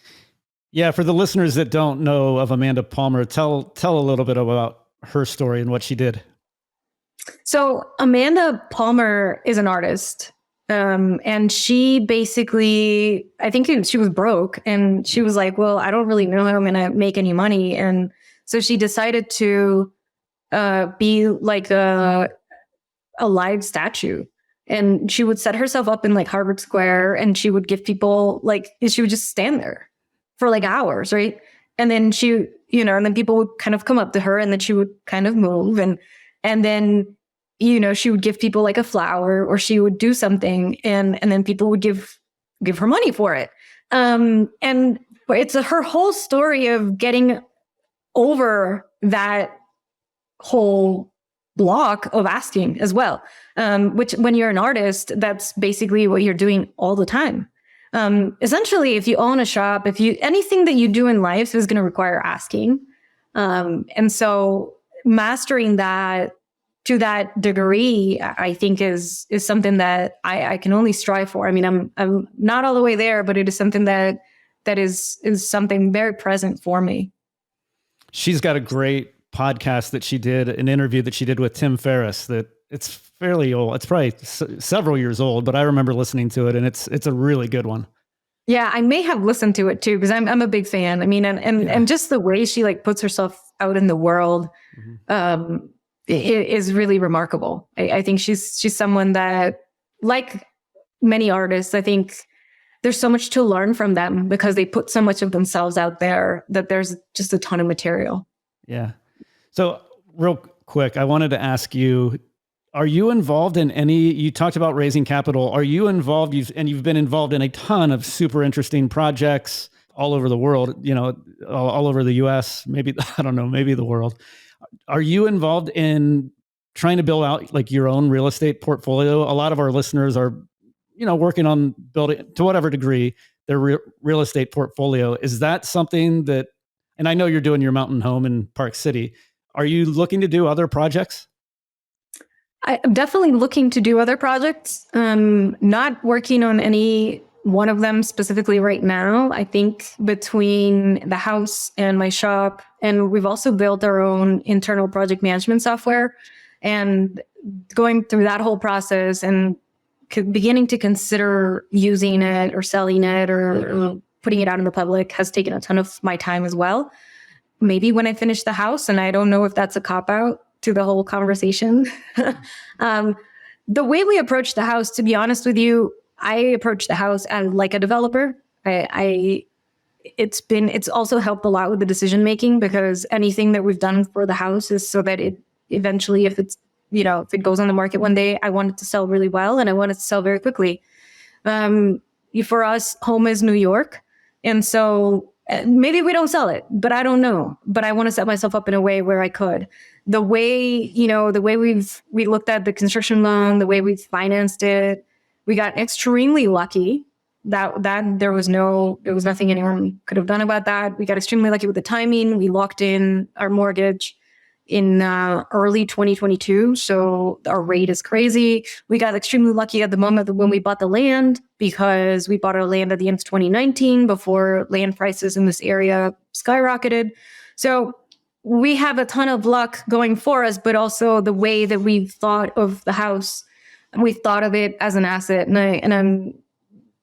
Yeah, for the listeners that don't know of Amanda Palmer, tell a little bit about her story and what she did. So Amanda Palmer is an artist. And she basically, I think she was broke, and she was like, well, I don't really know how I'm going to make any money. And so she decided to be like a live statue. And she would set herself up in like Harvard Square, and she would give people she would just stand there for like hours, right? And then and then people would kind of come up to her, and then she would kind of move. And then she would give people like a flower, or she would do something, and then people would give her money for it. And it's her whole story of getting over that whole block of asking as well. Which when you're an artist, that's basically what you're doing all the time. Essentially, if you own a shop, anything that you do in life is going to require asking. And so mastering that to that degree, I think is something that I can only strive for. I mean, I'm not all the way there, but it is something that is something very present for me. She's got a great podcast that she did, an interview that she did with Tim Ferriss, that it's fairly old. It's probably several years old, but I remember listening to it, and it's a really good one. Yeah, I may have listened to it too, because I'm a big fan. I mean, and just the way she like puts herself out in the world, it is really remarkable. I think she's someone that, like many artists, I think there's so much to learn from them because they put so much of themselves out there that there's just a ton of material. Yeah. So real quick, I wanted to ask you, are you involved in you talked about raising capital. Are you involved? You've been involved in a ton of super interesting projects all over the world, all over the US, maybe, I don't know, maybe the world. Are you involved in trying to build out like your own real estate portfolio? A lot of our listeners are, working on building to whatever degree their real estate portfolio. Is that something that, and I know you're doing your mountain home in Park City. Are you looking to do other projects? I'm definitely looking to do other projects. Not working on any one of them specifically right now. I think between the house and my shop, and we've also built our own internal project management software, and going through that whole process and beginning to consider using it or selling it or putting it out in the public has taken a ton of my time as well. Maybe when I finish the house, and I don't know if that's a cop-out to the whole conversation. The way we approach the house, to be honest with you, I approach the house as like a developer. I it's also helped a lot with the decision making, because anything that we've done for the house is so that it eventually, if it's, if it goes on the market one day, I want it to sell really well, and I want it to sell very quickly. For us, home is New York. And so maybe we don't sell it, but I don't know. But I want to set myself up in a way where I could. The way we looked at the construction loan, the way we've financed it, we got extremely lucky that there was nothing anyone could have done about that. We got extremely lucky with the timing. We locked in our mortgage in early 2022. So our rate is crazy. We got extremely lucky at the moment when we bought the land, because we bought our land at the end of 2019 before land prices in this area skyrocketed. So we have a ton of luck going for us, but also the way that we've thought of the house, we've thought of it as an asset. And I'm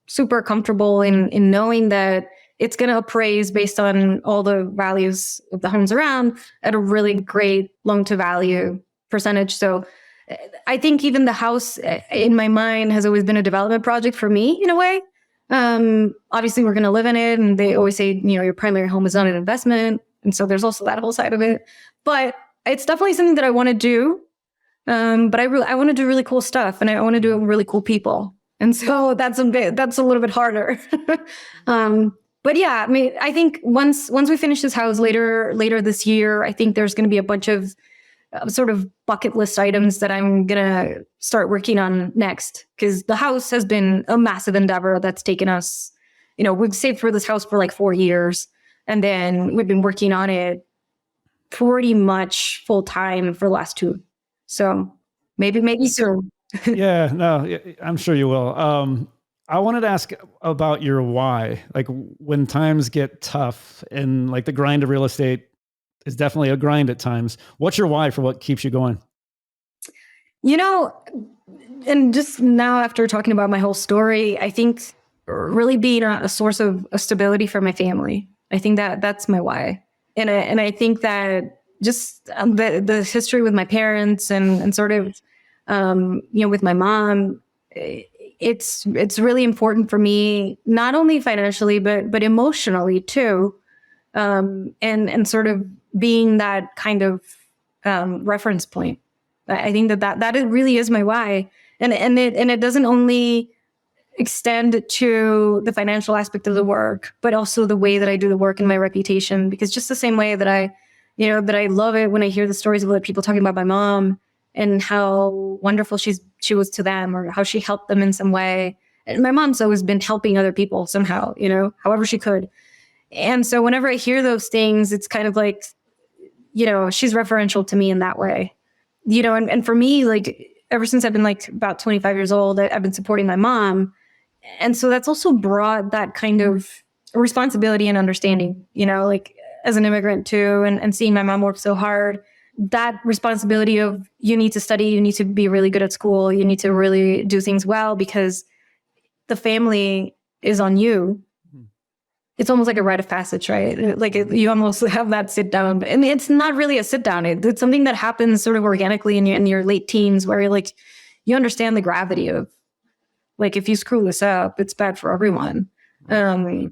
super comfortable in knowing that it's going to appraise based on all the values of the homes around at a really great loan to value percentage. So I think even the house in my mind has always been a development project for me in a way. Obviously we're going to live in it, and they always say, your primary home is not an investment. And so there's also that whole side of it, but it's definitely something that I want to do. But I want to do really cool stuff, and I want to do it with really cool people. And so that's a little bit harder. But yeah, I mean, I think once we finish this house later this year, I think there's going to be a bunch of sort of bucket list items that I'm going to start working on next, because the house has been a massive endeavor that's taken us, we've saved for this house for like 4 years, and then we've been working on it pretty much full time for the last 2. So maybe soon. Yeah, no, I'm sure you will. I wanted to ask about your why. Like, when times get tough and like the grind of real estate is definitely a grind at times, what's your why for what keeps you going? And just now after talking about my whole story, I think really being a source of stability for my family. I think that's my why. And I think that just the history with my parents and sort of, with my mom, it's really important for me, not only financially, but emotionally too. And sort of being that kind of, reference point. I think that it really is my why. And it doesn't only extend to the financial aspect of the work, but also the way that I do the work and my reputation, because just the same way that I love it when I hear the stories of other people talking about my mom and how wonderful she was to them, or how she helped them in some way. And my mom's always been helping other people somehow, however she could. And so whenever I hear those things, it's kind of like, she's referential to me in that way, and for me, like, ever since I've been like about 25 years old, I've been supporting my mom. And so that's also brought that kind of responsibility and understanding, like as an immigrant too, and seeing my mom work so hard, that responsibility of you need to study, you need to be really good at school, you need to really do things well because the family is on you. It's almost like a rite of passage, right? Like you almost have that sit down. I mean, it's not really a sit down. It's something that happens sort of organically in your late teens, where you're like, you understand the gravity of, like, if you screw this up, it's bad for everyone. And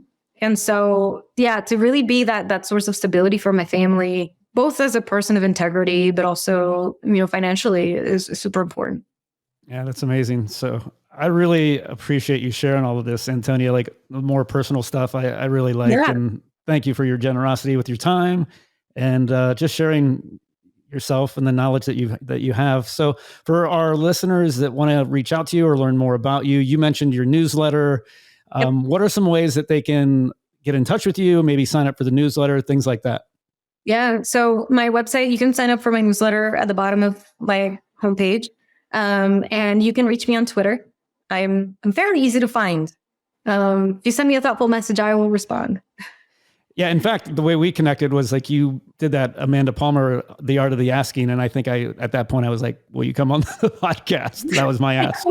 so, yeah, to really be that source of stability for my family, both as a person of integrity, but also, financially, is super important. Yeah, that's amazing. So I really appreciate you sharing all of this, Antonia, like the more personal stuff I really like. Yeah. And thank you for your generosity with your time and just sharing yourself and the knowledge that you have. So for our listeners that want to reach out to you or learn more about you, you mentioned your newsletter. Yep. What are some ways that they can get in touch with you, maybe sign up for the newsletter, things like that? Yeah. So my website, you can sign up for my newsletter at the bottom of my homepage. And you can reach me on Twitter. I'm fairly easy to find. If you send me a thoughtful message, I will respond. Yeah. In fact, the way we connected was like you did that Amanda Palmer, The Art of the Asking. And I think at that point I was like, will you come on the podcast? That was my ask.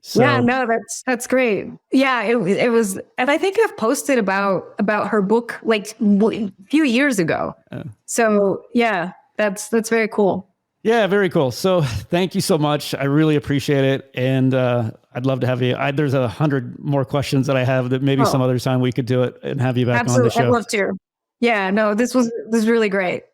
So, yeah, no, that's great. Yeah, it was, and I think I've posted about her book like a few years ago. So yeah, that's very cool. Yeah, very cool. So thank you so much. I really appreciate it. And I'd love to have you. There's 100 more questions that I have that maybe some other time we could do it and have you back on the show. I'd love to. Yeah, no, this was really great.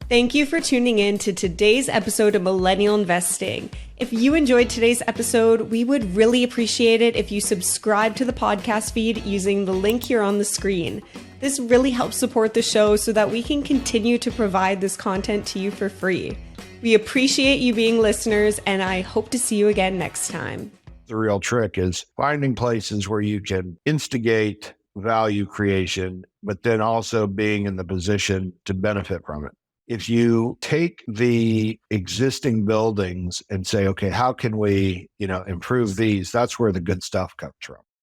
Thank you for tuning in to today's episode of Millennial Investing. If you enjoyed today's episode, we would really appreciate it if you subscribe to the podcast feed using the link here on the screen. This really helps support the show so that we can continue to provide this content to you for free. We appreciate you being listeners, and I hope to see you again next time. The real trick is finding places where you can instigate value creation, but then also being in the position to benefit from it. If you take the existing buildings and say, okay, how can we, improve these? That's where the good stuff comes from.